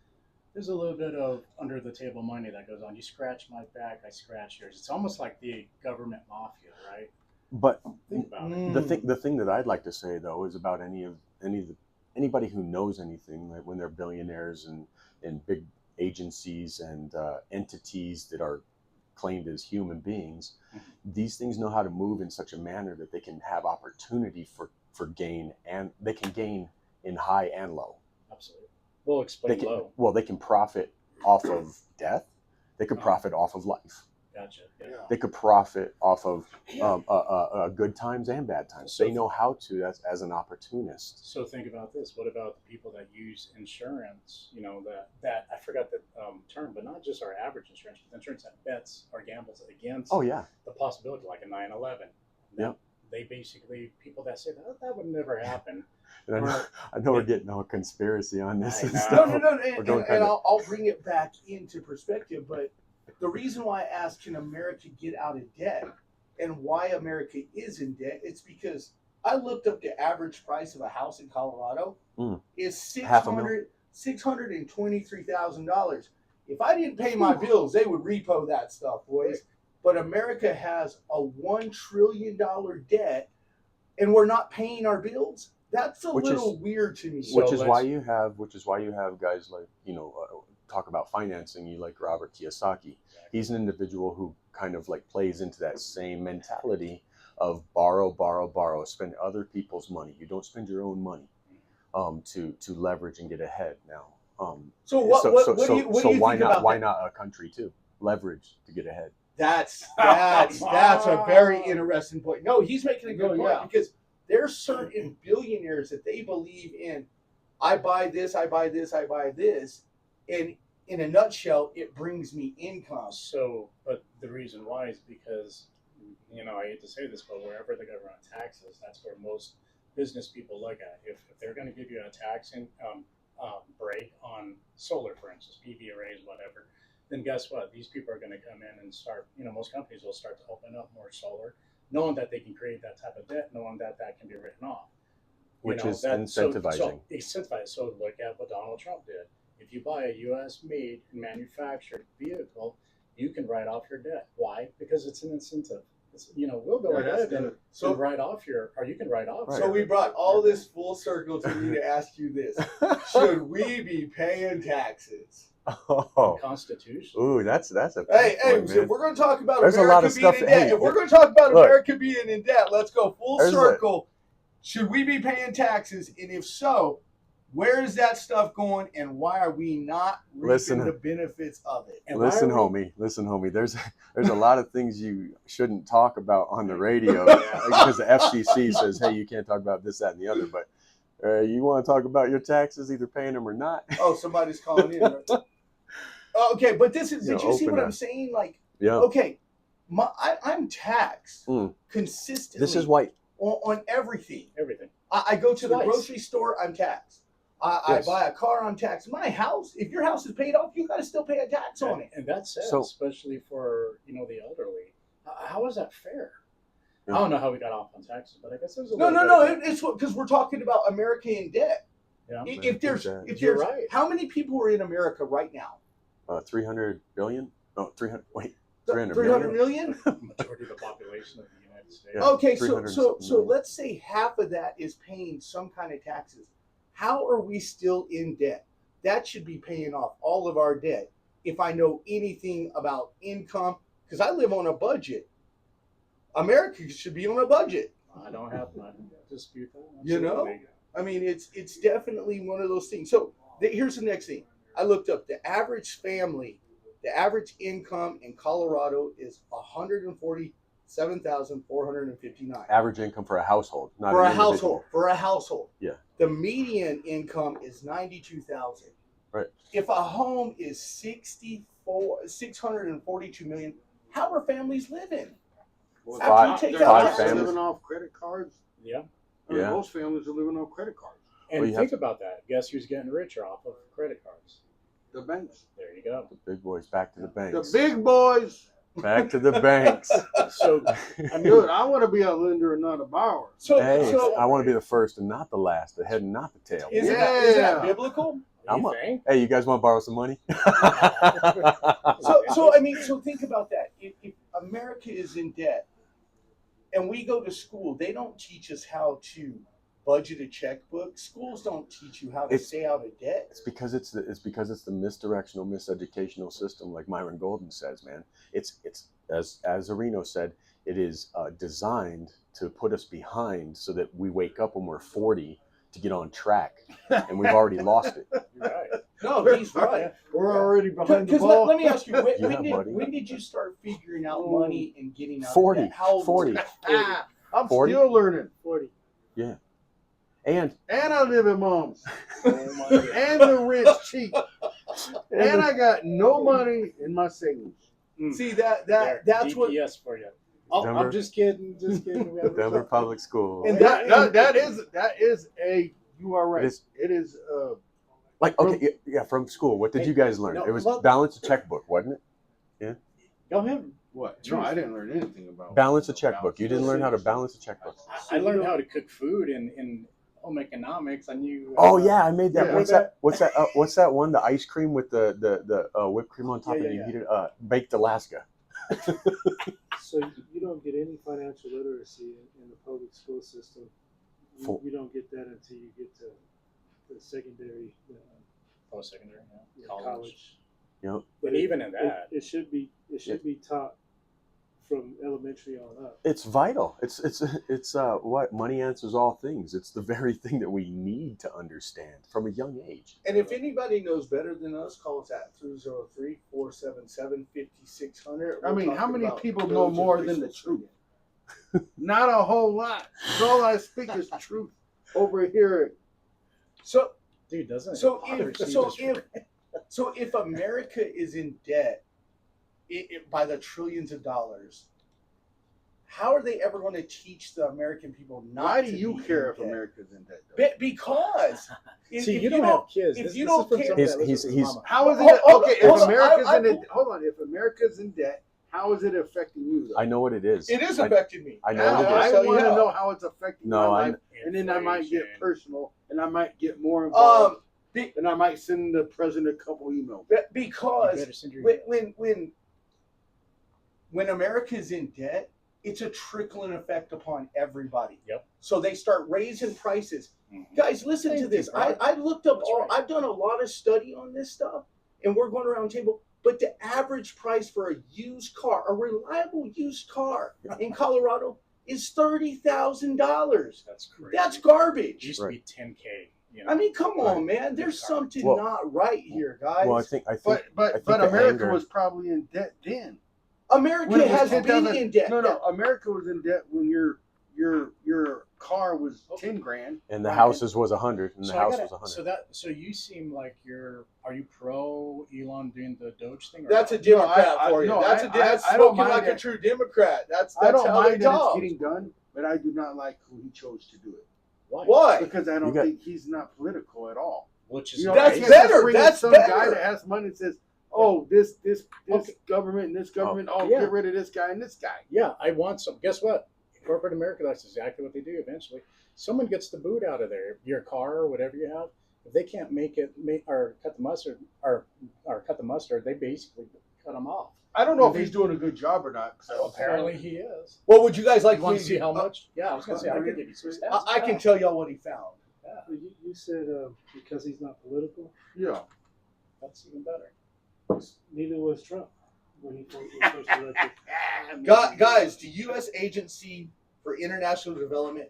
There's a little bit of under the table money that goes on. You scratch my back, I scratch yours. It's almost like the government mafia, right? But Think about it. Mm. the thing that I'd like to say though is about anybody who knows anything, like when they're billionaires and big agencies and entities that are claimed as human beings, these things know how to move in such a manner that they can have opportunity for gain, and they can gain in high and low. Absolutely. We'll They explain can, low. well, they can profit off of death. They could profit off of life. Gotcha. Yeah. They could profit off of good times and bad times. They know how to as an opportunist. So think about this. What about the people that use insurance? That I forgot the term, but not just our average insurance, but insurance that bets or gambles against Oh yeah, the possibility, like a 9/11. Yep. They basically, people that say that would never happen. and I know we're getting all conspiracy on this I and know. stuff. No, We're and, going and kinda- I'll bring it back into perspective. But the reason why I asked, can America get out of debt, and why America is in debt, it's because I looked up the average price of a house in Colorado is $623,000. If I didn't pay my bills, they would repo that stuff, boys. But America has a $1 trillion debt, and we're not paying our bills. That's a Which little weird to me. So which is why let's- you have guys like talk about financing. You like Robert Kiyosaki. He's an individual who kind of like plays into that same mentality of borrow, spend other people's money. You don't spend your own money to leverage and get ahead. Now, So what do you why think not? about Why that? not a country too? Leverage to get ahead. That's a very interesting point. No, he's making a good No, point yeah. because there's certain billionaires that they believe in. I buy this, I buy this, I buy this, and in a nutshell, it brings me income. So, but the reason why is because, I hate to say this, but wherever the government taxes, that's where most business people look at. If they're going to give you a tax break on solar, for instance, PV arrays, whatever, then guess what? These people are going to come in and start, most companies will start to open up more solar, knowing that they can create that type of debt, knowing that can be written off. Which is incentivizing. So incentivize. So look at what Donald Trump did. If you buy a U.S. made and manufactured vehicle, you can write off your debt. Why? Because it's an incentive. We'll go ahead and write off or you can write off. Right. So we brought all this full circle to me to ask you this: should we be paying taxes? Oh, Constitution. ooh, that's a Hey, good one, so man. if we're going to talk about There's a America lot of being stuff in that- debt, hey, if we're going to talk about look. America being in debt, let's go full There's a- circle. Should we be paying taxes? And if so, Where is that stuff going, and why are we not reaping Listen. the benefits of it? And why Listen, are we- homie. There's a lot of things you shouldn't talk about on the radio because the FCC says, hey, you can't talk about this, that, and the other. But you want to talk about your taxes, either paying them or not? Oh, somebody's calling in. Right? Okay, but this is. You Did know, you see open what that. I'm saying? Like, Yeah. okay, I'm taxed Mm. consistently. This is why. on everything. everything. I go to the Twice. grocery store, I'm taxed. Yes. I buy a car, I'm taxed. My house, if your house is paid off, you got to still pay a tax on it. And that's sad, So- especially for the elderly. How is that fair? Yeah. I don't know how we got off on taxes, but I guess there's a No, little no, bit no. of- It's because we're talking about America in debt. Yeah. If there's, You're right. how many people are in America right now? 300 billion? No, 300. Wait, 300 300 million? Majority of the population of the United States. Yeah. Okay, so 300 so something so million. let's say half of that is paying some kind of taxes. How are we still in debt? That should be paying off all of our debt. If I know anything about income, because I live on a budget. America should be on a budget. I don't have to dispute that. You know? Absolutely. I mean, it's definitely one of those things. So here's the next thing. I looked up the average family, the average income in Colorado is $147,459 Average income for a household, not for an a individual. household. For a household, Yeah. The median income is $92,000. Right. If a home is 642 million, how are families living? Well, After Five- you take five out they're taxes. living off credit cards. Yeah. I mean, Yeah. most families are living off credit cards. And Well, you think have about that. Guess who's getting richer off of credit cards? The banks. There you go. The big boys back to the The banks. big boys. Back to the banks. So I mean, Dude, I want to be a lender and not a borrower. So, Hey, so I want to be the first and not the last, the head and not the tail. is, Yeah. that biblical? I'm you a- think? Hey, you guys want to borrow some money? So I mean, so think about that. If America is in debt, and we go to school, they don't teach us how to budget a checkbook. Schools don't teach you how to It's- stay out of debt. It's because it's the misdirectional, miseducational system, like Myron Golden says, man. It's as Areno said, it is designed to put us behind so that we wake up when we're 40 to get on track, and we've already lost it. You're right. No, he's right. We're already behind the Because ball. let me ask you, Yeah, buddy. when did you start figuring out money and getting out 40, of debt? How old 40. was you? I'm 40? still learning. 40. And And I live in mom's. Oh my God. And the rent's cheap. And I got no money in my savings. See There, that's what. DPS for you. Oh, Denver- I'm just kidding. Just kidding. We have Denver Public School. And That is a. You are right. It is- It is. Like, okay, yeah, from school. What did you guys learn? No, It was well- balance a checkbook, wasn't it? Go ahead. What? No, I didn't learn anything about Balance a checkbook. You didn't learn how to balance a checkbook. I learned how to cook food in home economics. I knew. Oh yeah, I made that. Yeah. What's that one? The ice cream with the whipped cream on top, Yeah, and yeah, you heat it. Baked Alaska. So you don't get any financial literacy in the public school system. Full. You don't get that until you get to the secondary Post-secondary, yeah. college. Yep. But even in that, it should be taught from elementary on up. It's vital. It's what money answers all things. It's the very thing that we need to understand from a young age. And if anybody knows better than us, call us at 303-477-5600. I mean, We're how talking many about people know diligent more than the resources. truth? Not a whole lot. All I speak is truth over here. So dude, doesn't it? So bother if you so just- if so if America is in debt by the trillions of dollars, how are they ever going to teach the American people not Why to do you be care in if debt? America's in debt? though? Because See, if you don't have kids. if This, you this don't is from care- somebody that He's- lives with his he's- mama. How is it Hold okay? on, If America's I- in it, hold on. If America's in debt, how is it affecting you? Though? I know what it is. it is I- affecting me. I know Now, it is. I tell you want to how. know how it's affecting No, my I- life, and then I might get Inflation. personal, and I might get more involved, Be- and I might send the president a couple emails. You because better send your- when America is in debt, it's a trickling effect upon everybody. Yep. So they start raising prices. Mhm. Guys, listen to Thank this. you, bro. I looked up That's all. right. I've done a lot of study on this stuff, and we're going around the table. But the average price for a used car, a reliable used car in Colorado, is $30,000. That's crazy. That's It garbage. used to be 10K. You know, I mean, come Right. on, man. There's something Well- not right here, guys. Well, I think I But think the America anger- was probably in debt then. America When it was has been 10,000 in debt. No, America was in debt when your car was 10 grand. and the Right. houses was 100, and the So I house gotta- was 100. So you seem like are you pro Elon doing the Doge thing? Or That's a not? Democrat I- for you. no, That's I- that's I don't spoken mind like a that. true Democrat. That's I don't how they mind that talk. it's getting done, but I do not like who he chose to do it Why? Why? because I don't got- think he's not political at all. Which is You know, That's I crazy. can't just better, bring in that's some guy better. that has money and says, "Oh, this Okay. government and this government. Oh, yeah. get rid of this guy and this guy." Yeah, I want some. Guess what? Corporate America, that's exactly what they do eventually. Someone gets the boot out of there, your car or whatever you have. If they can't or cut the mustard, they basically cut them off. I don't know if he's doing a good job or not. So apparently he is. What would you guys like You want me to see how do? much? Yeah, I was gonna say I could give you some stats. I can tell y'all what he found. Yeah, You said because he's not political. Yeah. that's even better. Neither was Trump when he was first elected. Guys, the U.S. Agency for International Development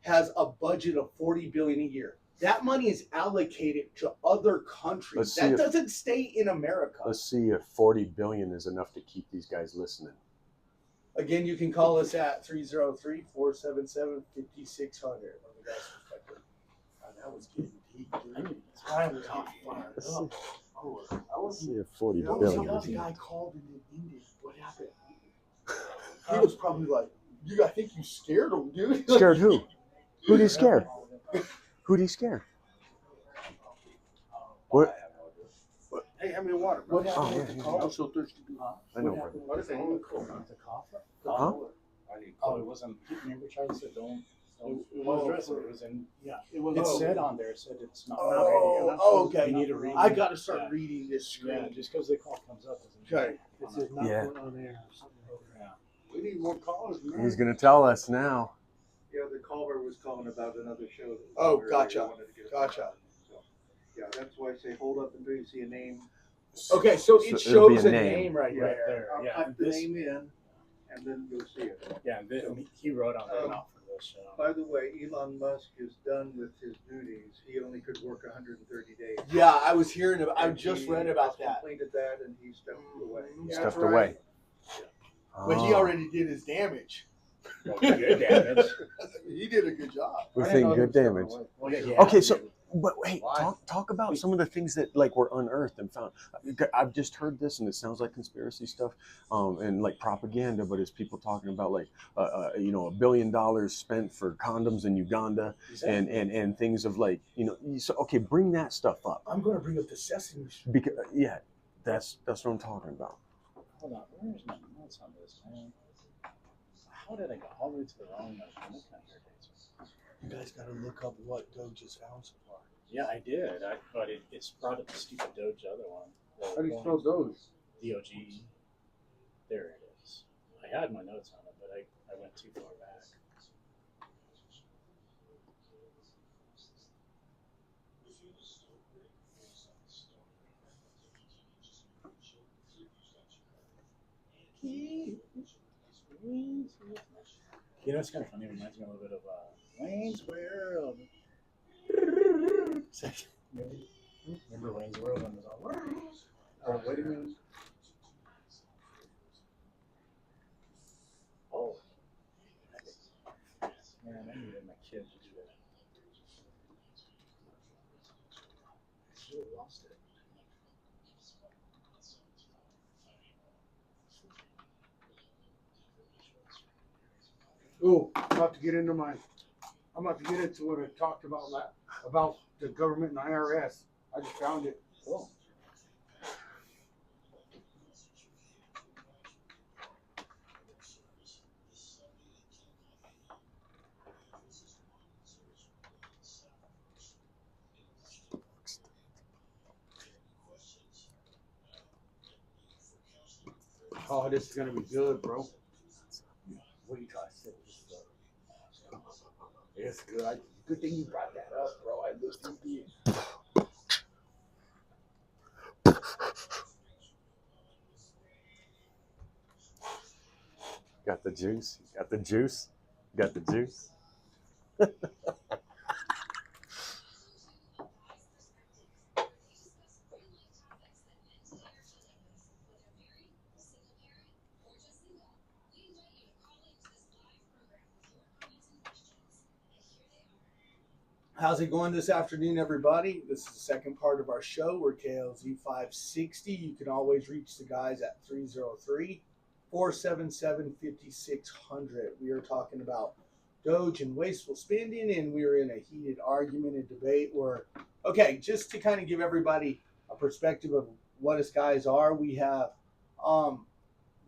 has a budget of $40 billion a year. That money is allocated to other countries. Let's see That if- doesn't stay in America. Let's see if 40 billion is enough to keep these guys listening. Again, you can call us at 303-477-5600. That was getting deep, dude. I was fired up. Let's see if 40 What was billion the is other enough. guy called and it ended? What happened? He was probably like, "I think you scared him, dude." Scared who? Who'd he scare? Who'd he scare? What? Hey, have me a water. What bro. happened Oh, with yeah, the yeah. call? I'm so thirsty. I know, What brother. happened What with is it? The cough? Huh? I need Oh, it wasn't. Remember, Charlie said don't. It Well, was address it. It was in. Yeah, It was. it said on there. It said it's not. Okay. You need to read. I got to start Yeah. reading this screen. Yeah, just because the call comes up doesn't. Okay. It says not Yeah. put on air or something. Yeah. We need more callers, man. He's gonna tell us now. Yeah, the caller was calling about another show. That was Oh, on earlier. gotcha. He wanted to get it Gotcha. on. So, yeah, that's why I say hold up until you see a name. Okay, so it it'll be shows a name right Right there. there. I'll Yeah. type the This, name in, and then you'll see it. yeah. He wrote on there not for this show. By the way, Elon Musk is done with his duties. He only could work 130 days. Yeah, I was hearing about. I And just he read about has that. Completed that, and he stepped away. Yeah, Stuffed that's right. away. But he Oh. already did his damage. Well, good damage. He did a good job. We I didn't think know he good was stepping damage. away. Well, yeah, Okay, so but hey, Why? talk about some of the things that like were unearthed and found. I've just heard this, and it sounds like conspiracy stuff, and like propaganda. But it's people talking about like, $1 billion spent for condoms in Uganda, and things of like, So okay, bring that stuff up I'm going to bring up the Sesame Street. because yeah, that's what I'm talking about. Hold on, where's my notes on this, man? How did I go all the way to the wrong one? You guys got to look up what Doge has found so far. Yeah, I did. But it's brought up the stupid Doge other one. How do you spell those? DOG. There it is. I had my notes on it, but I went too far back. It's kind of funny. It reminds me a little bit of Wayne's World. Remember Wayne's World when it was all. Or wait a minute. Oh. Man, I needed my kid to do that. I should have lost it. Ooh, I'm about to get into what I talked about the government and IRS. I just found it. Cool. Oh, this is gonna be good, bro. What are you trying to say? It's good. Good thing you brought that up, bro. I looked into it. Got the juice. Got the juice. Got the juice. How's it going this afternoon, everybody? This is the second part of our show. We're KLZ 560. You can always reach the guys at 303-477-5600. We are talking about Doge and wasteful spending, and we are in a heated argument and debate where, okay, just to kind of give everybody a perspective of what us guys are, we have,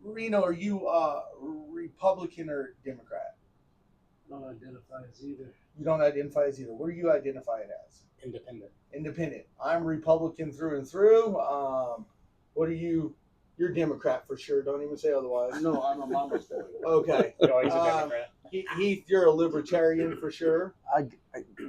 Reno, are you Republican or Democrat? Don't identify as either. You don't identify as either. What do you identify as? Independent. Independent. I'm Republican through and through. What are you? You're Democrat for sure. Don't even say otherwise. No, I'm a mama's boy. Okay. Oh, he's a Democrat. Heath, you're a libertarian for sure.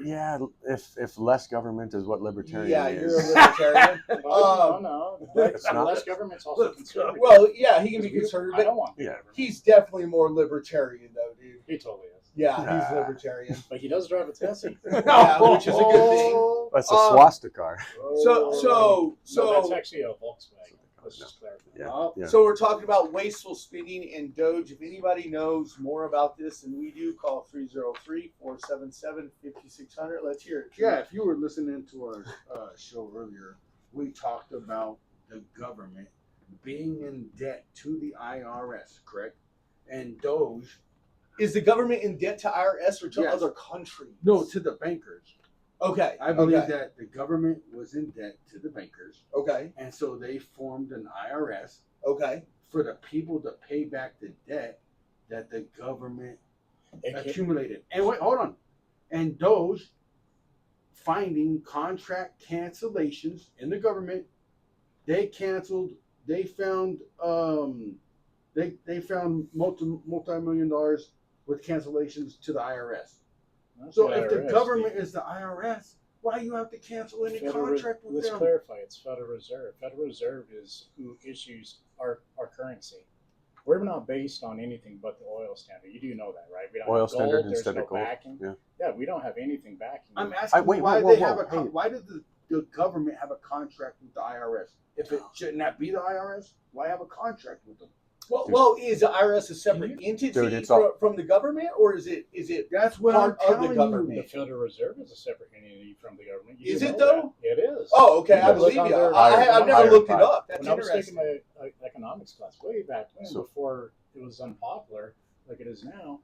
Yeah, if less government is what libertarian Yeah, is. you're a libertarian. No. It's not. Less government's also conservative. Well, yeah, he can be I conservative. don't want big Yeah. government. He's definitely more libertarian though, dude. He totally is. Yeah, he's Ah. libertarian. But he does drive a Tesla. Yeah, which is a good thing. That's a swastika car. So No, that's actually a Volkswagen. Let's just clarify. Yeah. So we're talking about wasteful spending and Doge. If anybody knows more about this than we do, call 303-477-5600. Let's hear it. Yeah, if you were listening to our show earlier, we talked about the government being in debt to the IRS, correct? And Doge, Is the government in debt to IRS or to Yes. other countries? no, to the bankers. Okay. I believe okay. that the government was in debt to the bankers, Okay. and so they formed an IRS Okay. for the people to pay back the debt that the government It can- accumulated. And wait, hold on. And Doge finding contract cancellations in the government, they canceled. They found they found multi-million dollars with cancellations to the IRS. That's So the if the IRS, government dude. is the IRS, why you have to cancel any Federal Re- contract with Let's them? clarify. It's Federal Reserve. Federal Reserve is who issues our currency. We're not based on anything but the oil standard. You do know that, right? We don't Oil have gold, standard there's instead no of gold. backing. Yeah. We don't have anything backing. I'm asking wait, why whoa, they whoa, have whoa, hey. why did the government have a contract with the IRS? If it shouldn't that be the IRS, why have a contract with them? Well, is the IRS a separate entity Dude, it's all- from the government, or is it That's what part I'm of the telling government? The Federal Reserve is a separate entity from the government. You Is do it know though? that. It is. Oh, okay. I You believe look you. under- I've never Iron looked it Pipe. up. That's When I was taking interesting. my economics class way back when, So- before it was unpopular like it is now,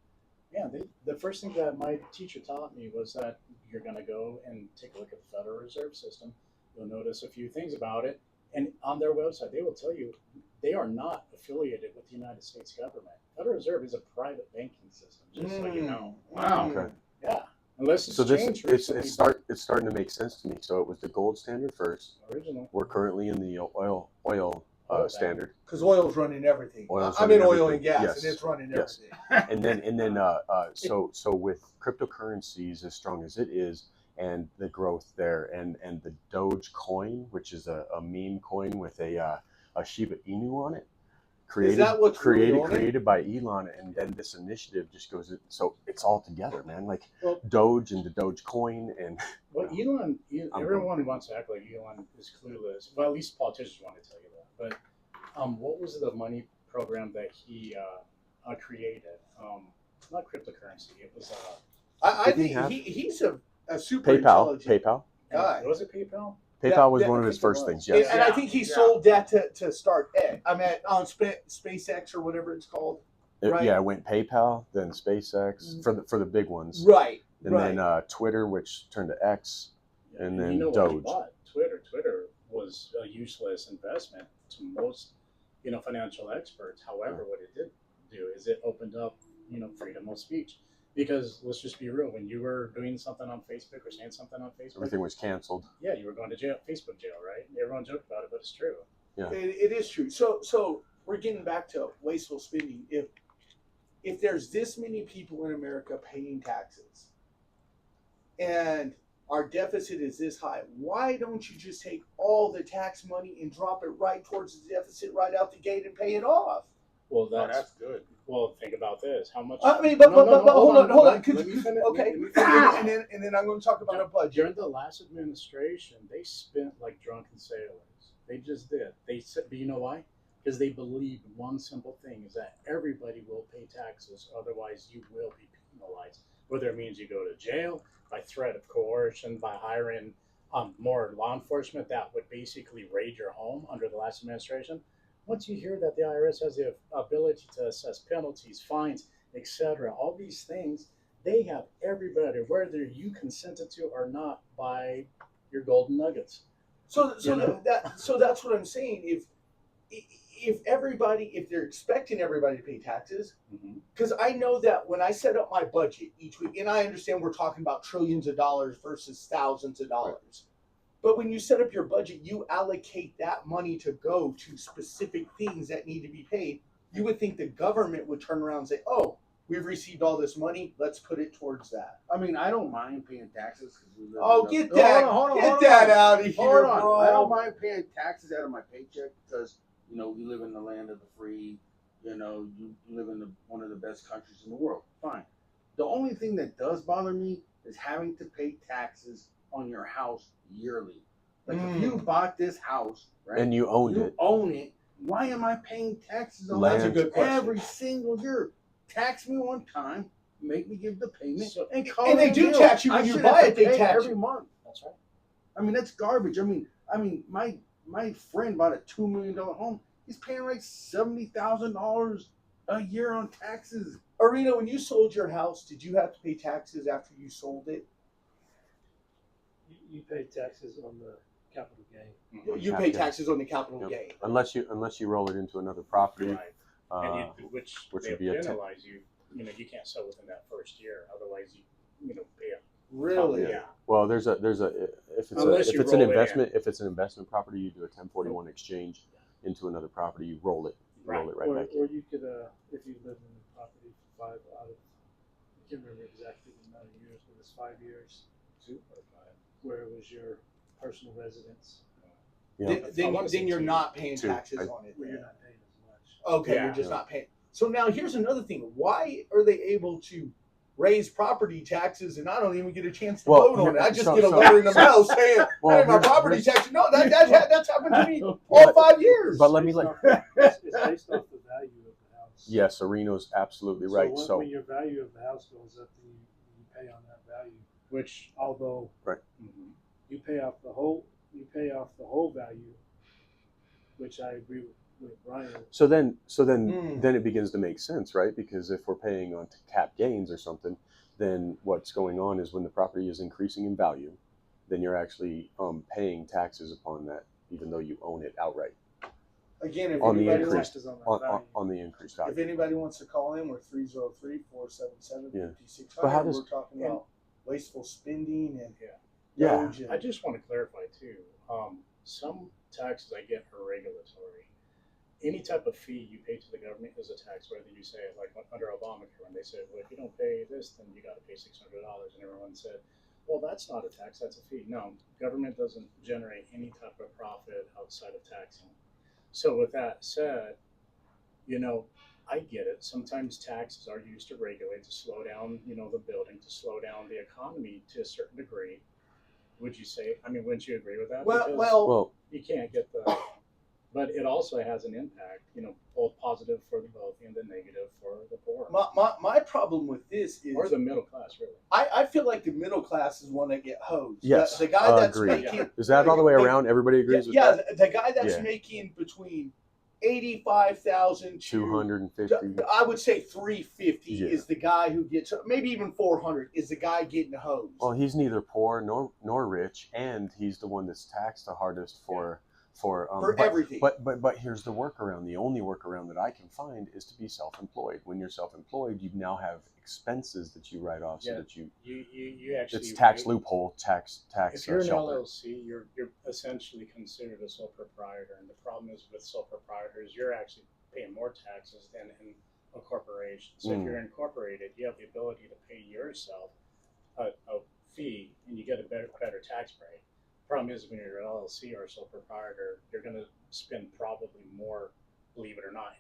yeah, the first thing that my teacher taught me was that you're going to go and take a look at the Federal Reserve System. You'll notice a few things about it. And on their website, they will tell you they are not affiliated with the United States government. Federal Reserve is a private banking system, just so you know. Wow. Okay. Yeah. Unless it's So this changed it's recently. it's starting to make sense to me. So it was the gold standard first. Original. We're currently in the oil Oil standard, Because oil's running everything. Oil's I'm in running oil and everything. gas, Yes. and it's running Yes. everything. and then so with cryptocurrencies as strong as it is, and the growth there, and the Doge coin, which is a meme coin with a Shiba Inu on it, created that what's really on it? created by Elon, and then this initiative just goes, so it's all together, man. Like Well- Doge and the Doge coin, and Well, everyone wants to act like Elon is clueless. Well, at least politicians want to tell you that. But what was the money program that he created? Not cryptocurrency. It was I Did he think have- he's a super PayPal. intelligent PayPal. guy. was it PayPal? PayPal was yeah, one I of his think it first was. things. And, Yes. and I think he sold that to start X. I mean, on SpaceX or whatever it's called. right. Yeah, it went PayPal, then SpaceX for the big ones, Right. and right. then Twitter, which turned to X. And then you know what he Doge. bought? Twitter. Twitter was a useless investment to most, financial experts. However, what it did do is it opened up, freedom of speech. Because let's just be real, when you were doing something on Facebook or saying something on Facebook, Everything was canceled. yeah, you were going to jail, Facebook jail, right? Everyone joked about it, but it's true. It is true. So we're getting back to wasteful spending. If there's this many people in America paying taxes, and our deficit is this high, why don't you just take all the tax money and drop it right towards the deficit right out the gate and pay it off? Well, Oh, that's good. well. Think about this. How much? I mean, but No, hold on. Let Could me you, finish- okay, let me finish. and then I'm going to talk about a budget. During the last administration, they spent like drunken sailors. They just did. They said, but you know why? Because they believed one simple thing is that everybody will pay taxes, otherwise you will be penalized. Whether it means you go to jail, by threat of coercion, by hiring more law enforcement that would basically raid your home under the last administration. Once you hear that the IRS has the ability to assess penalties, fines, etc., all these things, they have everybody, whether you consented to or not, by your golden nuggets. So You know? that's what I'm saying. If they're expecting everybody to pay taxes, because I know that when I set up my budget each week, and I understand we're talking about trillions of dollars versus thousands of dollars, but when you set up your budget, you allocate that money to go to specific things that need to be paid. You would think the government would turn around and say, "Oh, we've received all this money. Let's put it towards that." I mean, I don't mind paying taxes because we live. Oh, in get a- that, Hold on, get hold that on. out of here, Hold on. bro. I don't mind paying taxes out of my paycheck because we live in the land of the free. You live in one of the best countries in the world. Fine. The only thing that does bother me is having to pay taxes on your house yearly. Like if you bought this house, right, And you owned you it. own it. Why am I paying taxes on Land. That's a good question. every single year? Tax me one time, make me give the payment, So- and call And it they a do deal. tax you when I you should buy have it, to they pay tax every you. month. That's right. I mean, that's garbage. I mean, my friend bought a $2 million home. He's paying like $70,000 a year on taxes. Arena, when you sold your house, did you have to pay taxes after you sold it? You pay taxes on the capital gain. You Yeah, pay yeah. taxes on the capital Yep. gain. Unless you roll it into another property, Right. And which they would be a penalize you. You can't sell within that first year. Otherwise, you pay a Really? yeah. well, there's a if Unless you it's an roll it in. investment if it's an investment property, you do a 1041 exchange into another property. You roll it Right. right back Or in. you could, if you live in the property for 5 out of, I can't remember exactly the amount of years, but it's 5 years, 2 or 5. where it was your personal residence, Yeah. Then, I wanna say you're two. not paying Two. taxes on it. where then. you're not paying as much. Okay, Yeah. you're just Yeah. not paying. So now here's another thing. Why are they able to raise property taxes and I don't even get a chance to Well, vote on it? I just so- get a so- letter in the mail saying, Well, "Hey, my here's- property here's- tax." No, that's happened to me all 5 years. But let me It's based off the value of the house. Yes, Areno's absolutely right. When, So when your value of the house goes up, then you pay on that value. Which Although you pay off the whole value, which I agree with Brian. So then Mm. then it begins to make sense, right? Because if we're paying on cap gains or something, then what's going on is when the property is increasing in value, then you're actually paying taxes upon that, even though you own it outright Again, if on the anybody increase. wants, Taxes on that on, value. on the increased value. if anybody wants to call in, we're 303-477-5600. But how does- We're talking about wasteful spending and Yeah. Doge and- I just want to clarify too. Some taxes I get are regulatory. Any type of fee you pay to the government is a tax. Whether you say like under Obamacare, when they said, "Well, if you don't pay this, then you got to pay $600," and everyone said, "Well, that's not a tax. That's a fee." No, government doesn't generate any type of profit outside of taxing. So with that said, I get it. Sometimes taxes are used to regulate, to slow down, the building, to slow down the economy to a certain degree. Would you say? I mean, wouldn't you agree with that? Because Well, you can't get but it also has an impact, both positive for the wealthy and the negative for the poor my problem with this is or the middle class, really. I feel like the middle class is one that get hosed. Yes, the guy that's agreed. making is that all the way the- around? Everybody agrees with yeah, that? the guy that's Yeah. making between 85,000 to 250. I would say 350 Yeah. is the guy who gets, maybe even 400 is the guy getting hosed. Well, he's neither poor nor rich, and he's the one that's taxed the hardest for everything. But here's the workaround. The only workaround that I can find is to be self-employed. When you're self-employed, you now have expenses that you write off, so Yeah. that You actually it's tax loophole, tax If you're an shelter. LLC, you're essentially considered a sole proprietor, and the problem is with sole proprietors, you're actually paying more taxes than in a corporation. So if you're incorporated, you have the ability to pay yourself a fee, and you get a better tax break. Problem is, when you're an LLC or a sole proprietor, you're going to spend probably more, believe it or not,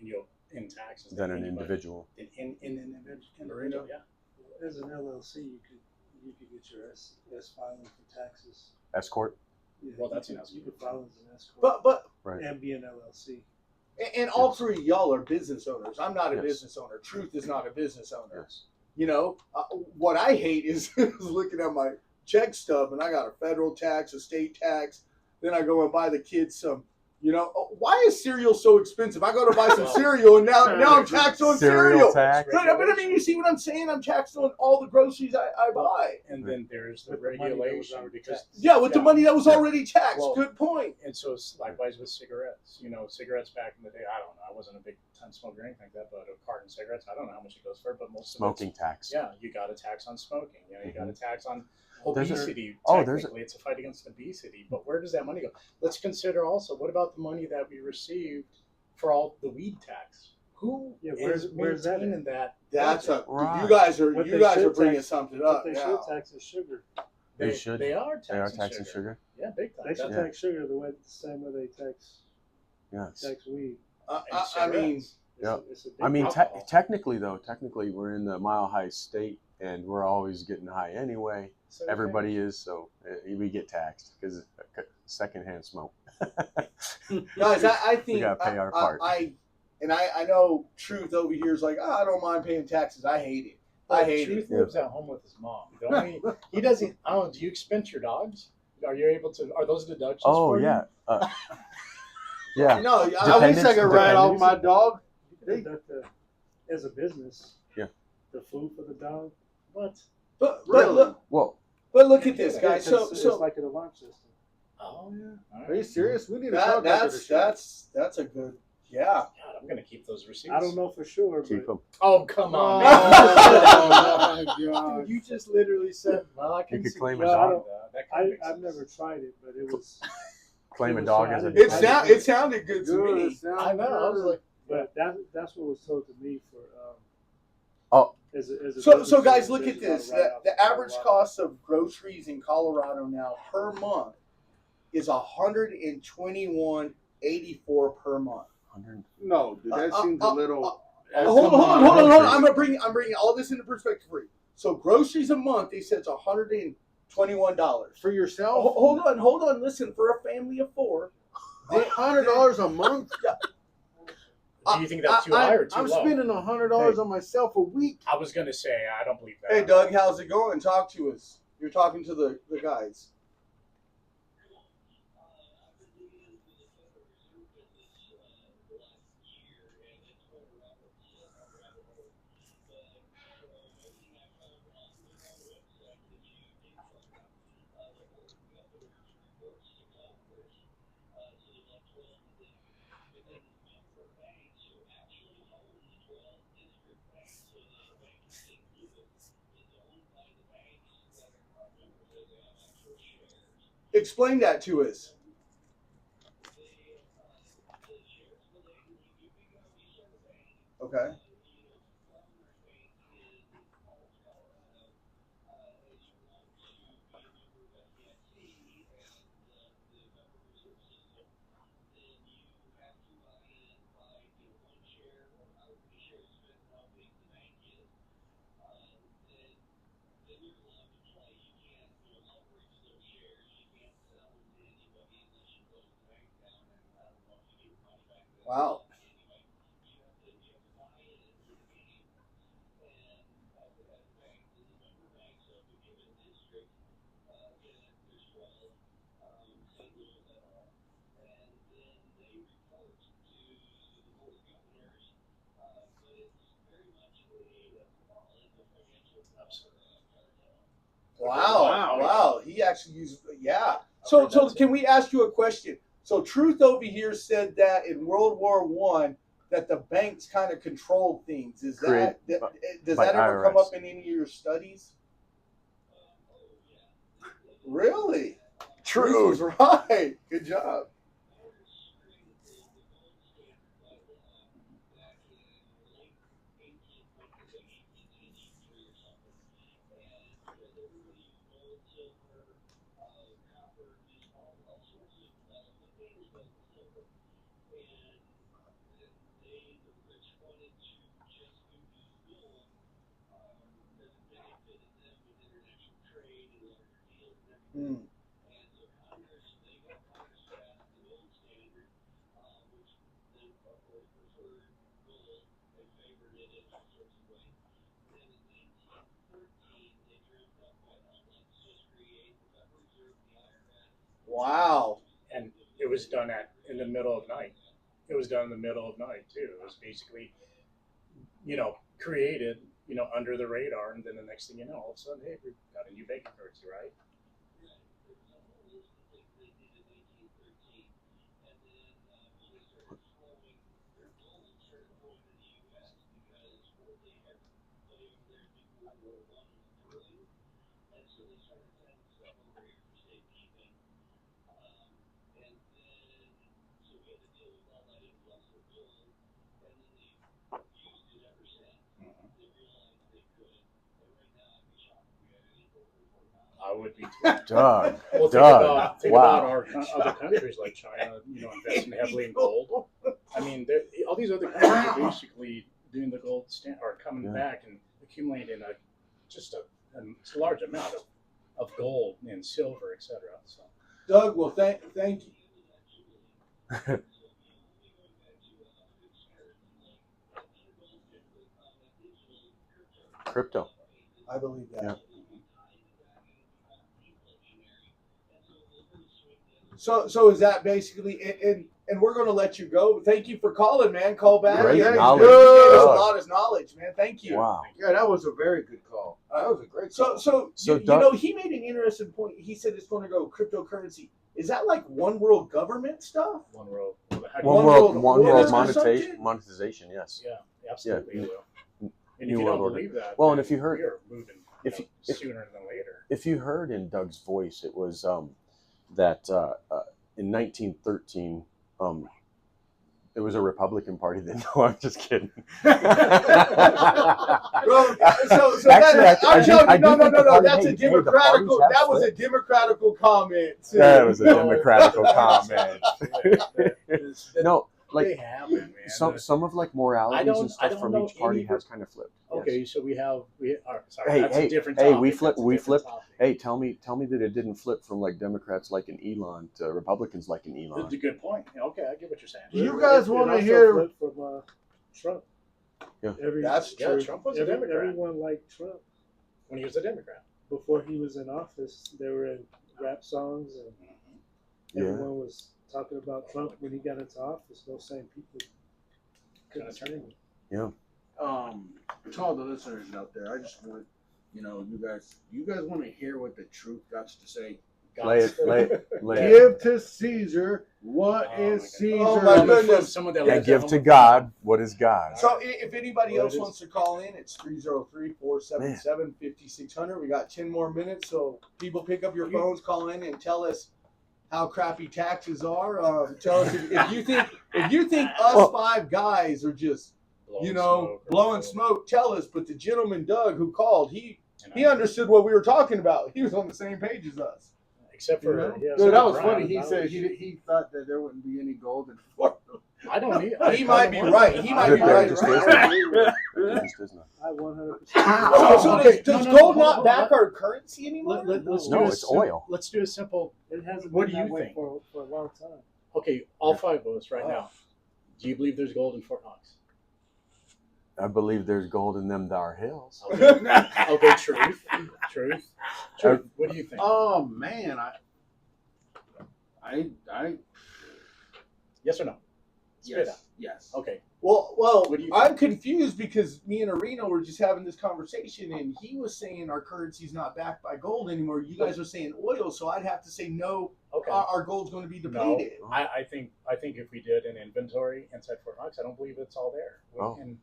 in taxes Than an anybody. individual. In an individual, yeah. As an LLC, you could get your S filing for taxes. Escort. Yeah, Well, that's you an could, S you could file as an S corp but Right. and be an LLC. and all three of y'all are business owners. I'm not a Yes. business owner. Truth is not a business owner. Yes. You know, what I hate is looking at my check stub and I got a federal tax, a state tax. Then I go and buy the kids some. You know, why is cereal so expensive? I go to buy some cereal and now I'm taxed on cereal. tax. But I mean, you see what I'm saying? I'm taxed on all the groceries I buy. And then there's the With the money that was regulation already because taxed. Yeah, with the money that was already taxed. Well, Good point. and so it's likewise with cigarettes. You know, cigarettes back in the day, I don't know. I wasn't a big time smoker or anything like that, but a carton of cigarettes, I don't know how much it goes for, but most Smoking of it's, tax. yeah, you got a tax on smoking. You know, you got a tax on There's a- obesity. oh, there's a- Technically, it's a fight against obesity. But where does that money go? Let's consider also what about the money that we received for all the weed tax? Who Yeah, is where's that maintaining that? That's a Right. you guys are What you they guys are should bringing tax- something What up they now. should tax is sugar. They should. They are They are taxing, taxing sugar. sugar. Yeah, big time. They should Yeah. tax sugar the same way they tax Yes. weed. I mean, It's Yeah. it's a big I mean, alcohol. technically, we're in the Mile High State, and we're always getting high anyway. So Everybody is, so we get taxed because secondhand smoke. guys, I think We gotta pay our part. I know Truth over here is like, I don't mind paying taxes. I hate it. I hate Truth it. lives at home with his mom. Don't he doesn't. I don't know. Do you expense your dogs? Are you able to? Are those deductions? Oh for you? yeah, yeah. No, I wish Dependents- I could ride off my dog. You can deduct as a business. Yeah. The food for the dog. What? But Really? look at this, guys. Yeah, 'cause So it's like an alarm system. Oh yeah. All Are you right. serious? We need to talk after the show. that's a good yeah. God, I'm gonna keep those receipts. I don't know for sure, Keep but them. Oh come on. Oh, my Dude, God. you just literally said. Well, I can could see- claim a Well, I dog. don't- That kinda makes I've sense. never tried it, but it was. Claim a was dog fine. as a. I didn't- It sounded good to Dude, me. it sounds I know. I was good. like, But that's what was told to me for. Oh. As a So business guys, owner, look at there's this. a lot of write-offs The in average Colorado. cost of groceries in Colorado now per month is $121.84 per month. 100. No, dude, that seems a little. Hold Come on. I'm bringing all this into perspective for you. So groceries a month, they said it's $121 For yourself? Hold on. Listen, for a family of four, $100 a month? do you think that's too high or too I'm low? spending $100 on myself a week. I was gonna say I don't believe that. hey Doug, how's it going? Talk to us. You're talking to the guys. Explain that to us. Okay. Wow. Wow. He actually used So can we ask you a question? So Truth over here said that in World War One that the banks kind of controlled things. Is that does by that ever come IRS. up in any of your studies? Really? Truth was right. Good job. Hmm. Wow. And it was done in the middle of night. It was done in the middle of night too. It was basically, created, under the radar, and then the next thing you know, all of a sudden, hey, we've got a new banking currency, right? I would be too. Doug. Well, Doug, think wow. about our other countries like China, investing heavily in gold. I mean, all these other countries are basically doing the gold or coming back and accumulating a large amount of gold and silver, etc. So, Doug, well, thank you. Crypto. I believe that. Yeah. So is that basically and we're going to let you go. Thank you for calling, man. Call back. Great Yeah, knowledge. You gave us a Doug. lot of knowledge, man. Thank you. Wow. Yeah, that was a very good call. That was a great call. So Doug- he made an interesting point. He said it's going to go cryptocurrency. Is that like one world government stuff? one world. One world world order or monetization, yes. Yeah, absolutely. Yeah. It will. And New if you world don't order. believe that, Well, then and if you heard- we are moving if sooner than later. If you heard in Doug's voice, it was that in 1913, there was a Republican Party that. No, I'm just kidding. Well, so Actually, I'm telling you, no. think the party- That's a hey, the democratical. parties have That was a flipped. democratical comment. Too. That was a democratical comment. No, They like happen, man. some of like moralities don't- and I stuff don't from know each party any- has kind of flipped. Yes. Okay, so we are sorry. Hey, that's hey, a different hey, topic. we That's flip- a we different flipped- topic. Hey, tell me that it didn't flip from like Democrats liking Elon to Republicans liking That's Elon. a good point. Okay, I get what you're saying. Do you guys It want to also hear? flipped from Trump. Yeah. That's Yeah, true. Trump was a Democrat Everyone liked Trump. when he was a Democrat. Before he was in office, they were in rap songs, and Yeah. everyone was talking about Trump when he got into office. Those same people couldn't Gotcha. stand him. Yeah. To all the listeners out there, I just want, you guys want to hear what the truth got to say. Lay it. Give to Caesar what Oh, is my Caesar. Oh, my Coming from goodness. someone that And lives give at to home. God what is God. So if anybody Well, else it is- wants to call in, it's 303-477-5600. We got 10 more minutes, so people pick up your phones, call in, and tell us how crappy taxes are. Tell us if you think us Well- five guys are just Blowing smoke or blowing whatever. smoke. Tell us. But the gentleman Doug who called, he You know, understood what we were talking about. He was on the same page as us. except for Yeah. Dude, that was Brian, funny. He that said was- he thought that there wouldn't be any gold in Florida. I don't need. He might be right. He might be There right. just Right. There just isn't. I 100%. So Okay, does no, gold hold not on, back hold our currency anymore? Let's No, do a it's sim- oil. Let's do a simple. It hasn't What been do that you way think? for a long time. Okay, all five of us right Oh. now. Do you believe there's gold in Fort Knox? I believe there's gold in them dar hills. Okay, truth. What do you think? Oh man, I Yes or no? Spit out. yes. Okay. Well, What do you I'm confused because me and Arena were just having this conversation, and he was saying our currency's not backed by gold anymore. You guys are saying oil, so I'd have to say no. Okay. Our gold's going to be depleted. No, I think if we did an inventory inside Fort Knox, I don't believe it's all there. Oh. And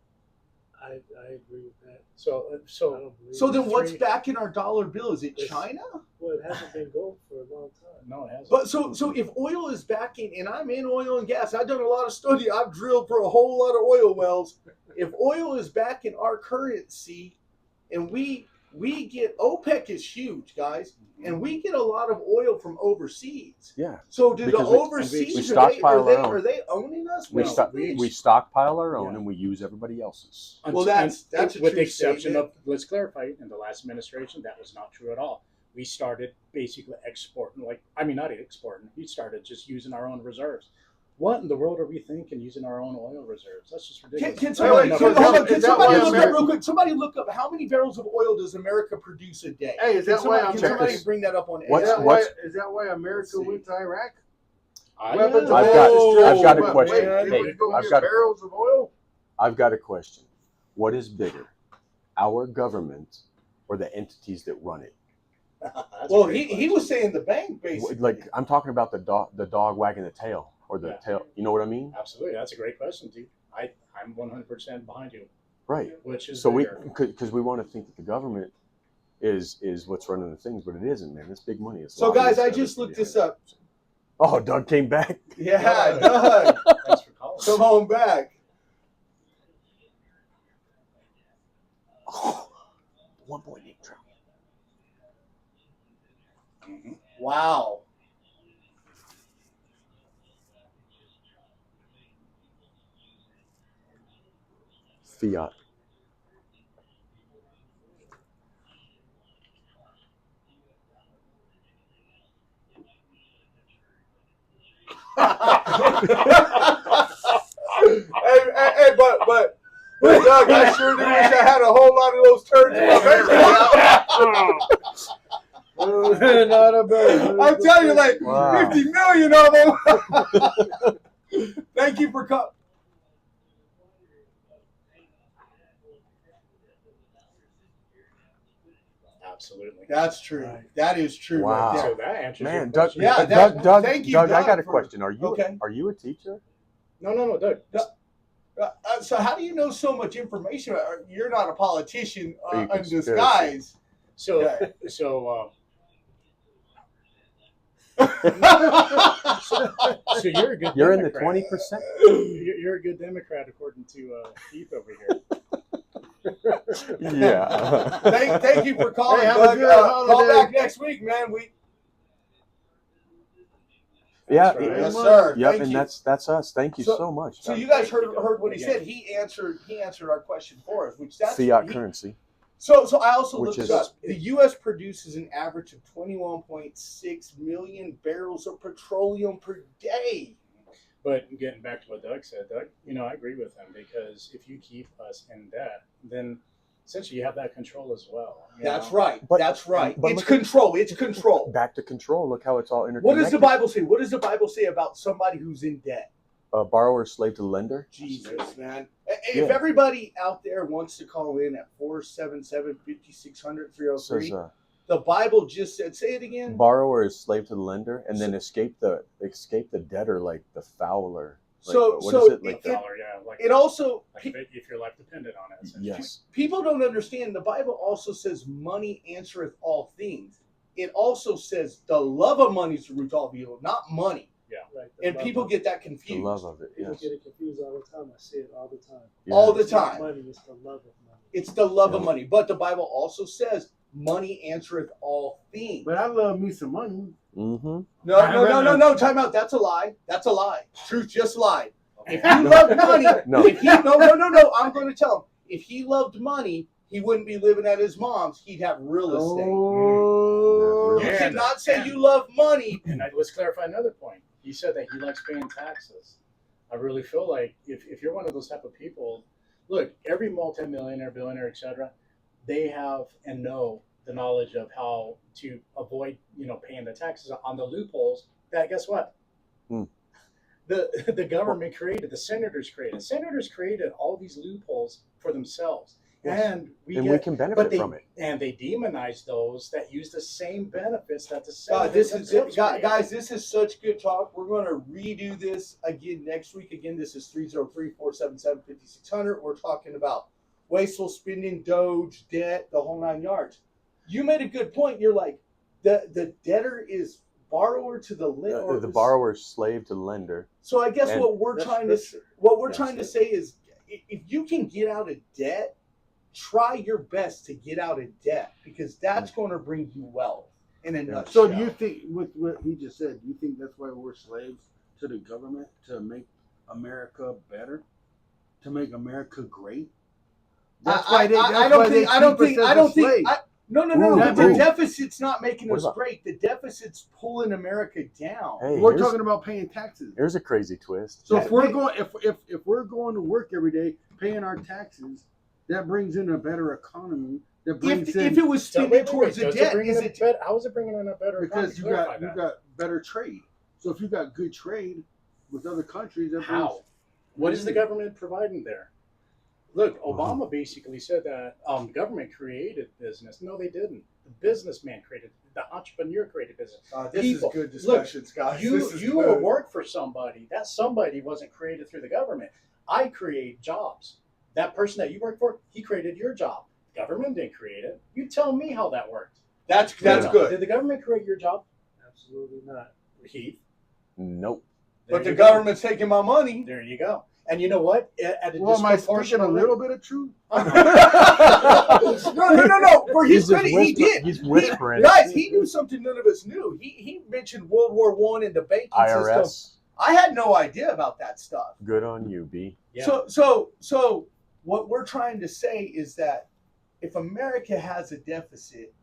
I agree with that. so I so don't believe So it. then, what's backing our dollar bill? Is it It's- China? Well, it hasn't been gold for a long time. no, it hasn't. But so if oil is backing, and I'm in oil and gas, I've done a lot of study. I've drilled for a whole lot of oil wells. If oil is backing our currency, and we get OPEC is huge, guys, and we get a lot of oil from overseas. Yeah. So do the Because we overseas stockpile our own. are they owning us? We, No, stock, we- we stockpile our own Yeah. and we use everybody else's. Well, that's a with true the exception statement. of, let's clarify, in the last administration, that was not true at all. We started basically exporting, not exporting. We started just using our own reserves. what in the world are we thinking using our own oil reserves? That's just ridiculous. Can Wait, somebody, so hold on, can is that somebody why look up America- real quick? Somebody look up how many barrels of oil does America produce a day? Hey, is that why Can America- somebody bring that up on air? What's- Is that why America went to Iraq? I- Weapons, I've got a question. Wait, Hey, we go I've get got a- barrels of oil. I've got a question. What is bigger, our government or the entities that run it? That's a Well, great he was question. saying the bank basically. Like I'm talking about the dog wagging the tail, or the Yeah. tail. You know what I mean? Absolutely, that's a great question, dude. I'm 100% behind you. Right. Which is So we, bigger. because we want to think that the government is what's running the things, but it isn't, man. It's big money. It's So guys, lobbyists, I just everything looked this behind up. it. Oh, Doug came back. Yeah, Doug, Thanks for calling. come on back. 1.8 trillion. Mhm. Wow. Fiat. hey, but Doug, I sure do wish I had a whole lot of those turds in my bank account. Not a bad. I'm telling you, like Wow. 50 million of them. Thank you for coming. Absolutely. That's true. Right. That is true. Wow. Right there. So that answers Man, your Doug, question. Yeah, Doug, thank you, Doug, I Doug, got a for- question. Are you okay. are you a teacher? No, Doug. So how do you know so much information? You're not a politician Are you in conspiracy? disguise. So, Okay. so you're a good. You're in the Democrat. 20%. You're a good Democrat, according to Keith over here. Yeah. Thank you for calling, Hey, have a Doug. good Call holiday. back next week, man. Yeah. That's right. Yes, sir. Yep, Thank and you. that's us. Thank you So- so much. So you guys Thank you, heard what he again. said. He answered our question for us, which that's Fiat he- currency. So I also Which looked is- up. The U.S. produces an average of 21.6 million barrels of petroleum per day. But getting back to what Doug said, Doug, I agree with him, because if you keep us in debt, then essentially you have that control as well. That's know? right. But- That's right. but It's look at- control. It's control. Back to control. Look how it's all interconnected. What does the Bible say? What does the Bible say about somebody who's in debt? Borrower, slave to lender. Jesus, man. If Yeah. everybody out there wants to call in at 477-5600-303, Says the Bible just said, say it again. borrower is slave to the lender, and then escape the debtor like the fowler. Like, So- what so is it? Like it- Dollar, yeah, like, It also, like if your life depended on it. essentially. yes. people don't understand, the Bible also says money answereth all things. It also says the love of money is the root of all evil, not money. Right, the And love people of- get that The confused. love of it. People Yes. get it confused all the time. I see it all the time. All the It's not time. money, it's the love of money. It's the love of Yeah. money. But the Bible also says money answereth all things. But I love me some money. Mm-hmm. No. Time out. That's a lie. That's a lie. Truth just lied. If he loved money, No. if he no, I'm going to tell him. If he loved money, he wouldn't be living at his mom's. He'd have real estate. Oh, You Yeah. cannot say you love money. And let's clarify another point. He said that he likes paying taxes. I really feel like if you're one of those type of people, look, every multimillionaire, billionaire, etc., they have and know the knowledge of how to avoid, paying the taxes on the loopholes that, guess what? Hmm. The government created, the senators created all these loopholes for themselves. Yes. And we can benefit but they, from it. and they demonize those that use the same benefits that the God, senators this is it. themselves created. Guys, this is such good talk. We're going to redo this again next week. Again, this is 303-477-5600. We're talking about wasteful spending, Doge, debt, the whole 9 yards. You made a good point. You're like, the debtor is borrower to the lender. The borrower is slave to the lender. So I guess And- what we're That's trying to scripture. Yes. trying to say is, if you can get out of debt, try your best to get out of debt, because that's going to bring you wealth. In a nutshell. So do you think, with what he just said, do you think that's why we're slaves to the government, to make America better, to make America great? That's why they. That's I don't why they think. I don't keep us think. as I a don't think. slave. No. Ooh, But the ooh. deficit's not making What us about- great. The deficit's pulling America down. Hey, We're here's, talking about paying taxes. here's a crazy twist. So if we're going, if we're going to work every day, paying our taxes, that brings in a better economy. That brings If in it was So, spending towards the does it debt, bring is in a it? how is it bringing in a better because economy? Clarify you that. got better trade. So if you got good trade with other countries, that How? What is the government providing there? Look, Obama basically said that government created business. No, they didn't. The businessman created, the entrepreneur created business. This People, is good discussions, guys. You This is you good. will work for somebody. That somebody wasn't created through the government. I create jobs. That person that you work for, he created your job. Government didn't create it. You tell me how that worked. That's No. good. Did the government create your job, Absolutely not. Heath? Nope. There But the you go. government's taking my money. There you go. And you know what? At a Well, am I speaking disproportionate a little bit of truth? No. For his He's just credit, he whisper- did. He's whispering. Guys, he knew something none of us knew. He mentioned World War One and the banking system. IRS. I had no idea about that stuff. Good on you, B. Yeah. So what we're trying to say is that if America has a deficit,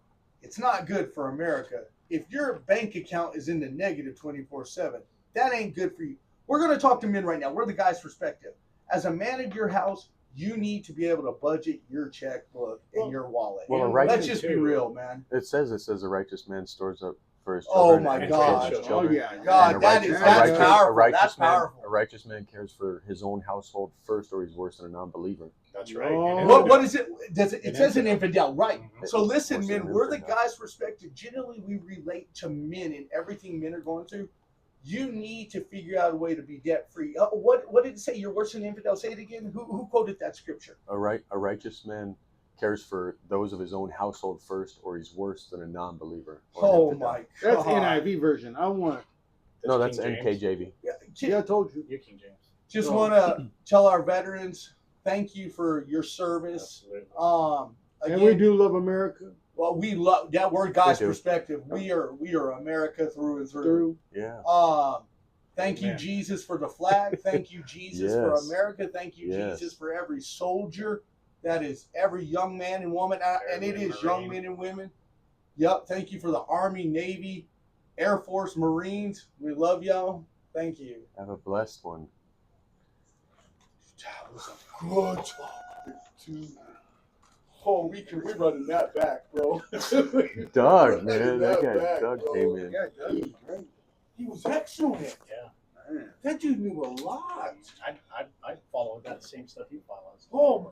it's not good for America. If your bank account is in the negative 24/7, that ain't good for you. We're going to talk to men right now. We're the guy's perspective. As a man of your house, you need to be able to budget your checkbook and your wallet. Well, a And righteous- Let's just be real, man. It says a righteous man stores up for his Oh children. my and God. his Oh children. yeah. God, And that's righteous- powerful. righteous That's man, powerful. A righteous man cares for his own household first, or he's worse than a non-believer. That's right. Oh. And What is it? It says an infidel, right? Mhm. So listen, What's men, an we're the infidel? guy's perspective. Generally, we relate to men and everything men are going through. You need to figure out a way to be debt free. What did it say? You're worse than an infidel. Say it again. Who quoted that scripture? A righteous man cares for those of his own household first, or he's worse than a non-believer. or an Oh infidel. my That's God. NIV version. I want. No, that's King James. NKJV. Yeah, I told you. You King James. Just No. want to tell our veterans, thank you for your service. Absolutely. Again, And we do love America. Well, we love that. We're guy's We do. perspective. We are America through and through. Yeah. Thank you, Amen. Jesus, for the flag. Thank you, Jesus, for Yes. America. Thank you, Yes. Jesus, for every soldier. That is every young man and woman, and it Every is young Marine. men and women. Yep. Thank you for the Army, Navy, Air Force, Marines. We love y'all. Thank you. Have a blessed one. That was a good topic, too. Oh, we're running that back, bro. Doug, Running man, that guy back, Doug bro. came in. Yeah, that was great. He was excellent. Man. That dude knew a lot. I followed that same stuff he follows. Oh,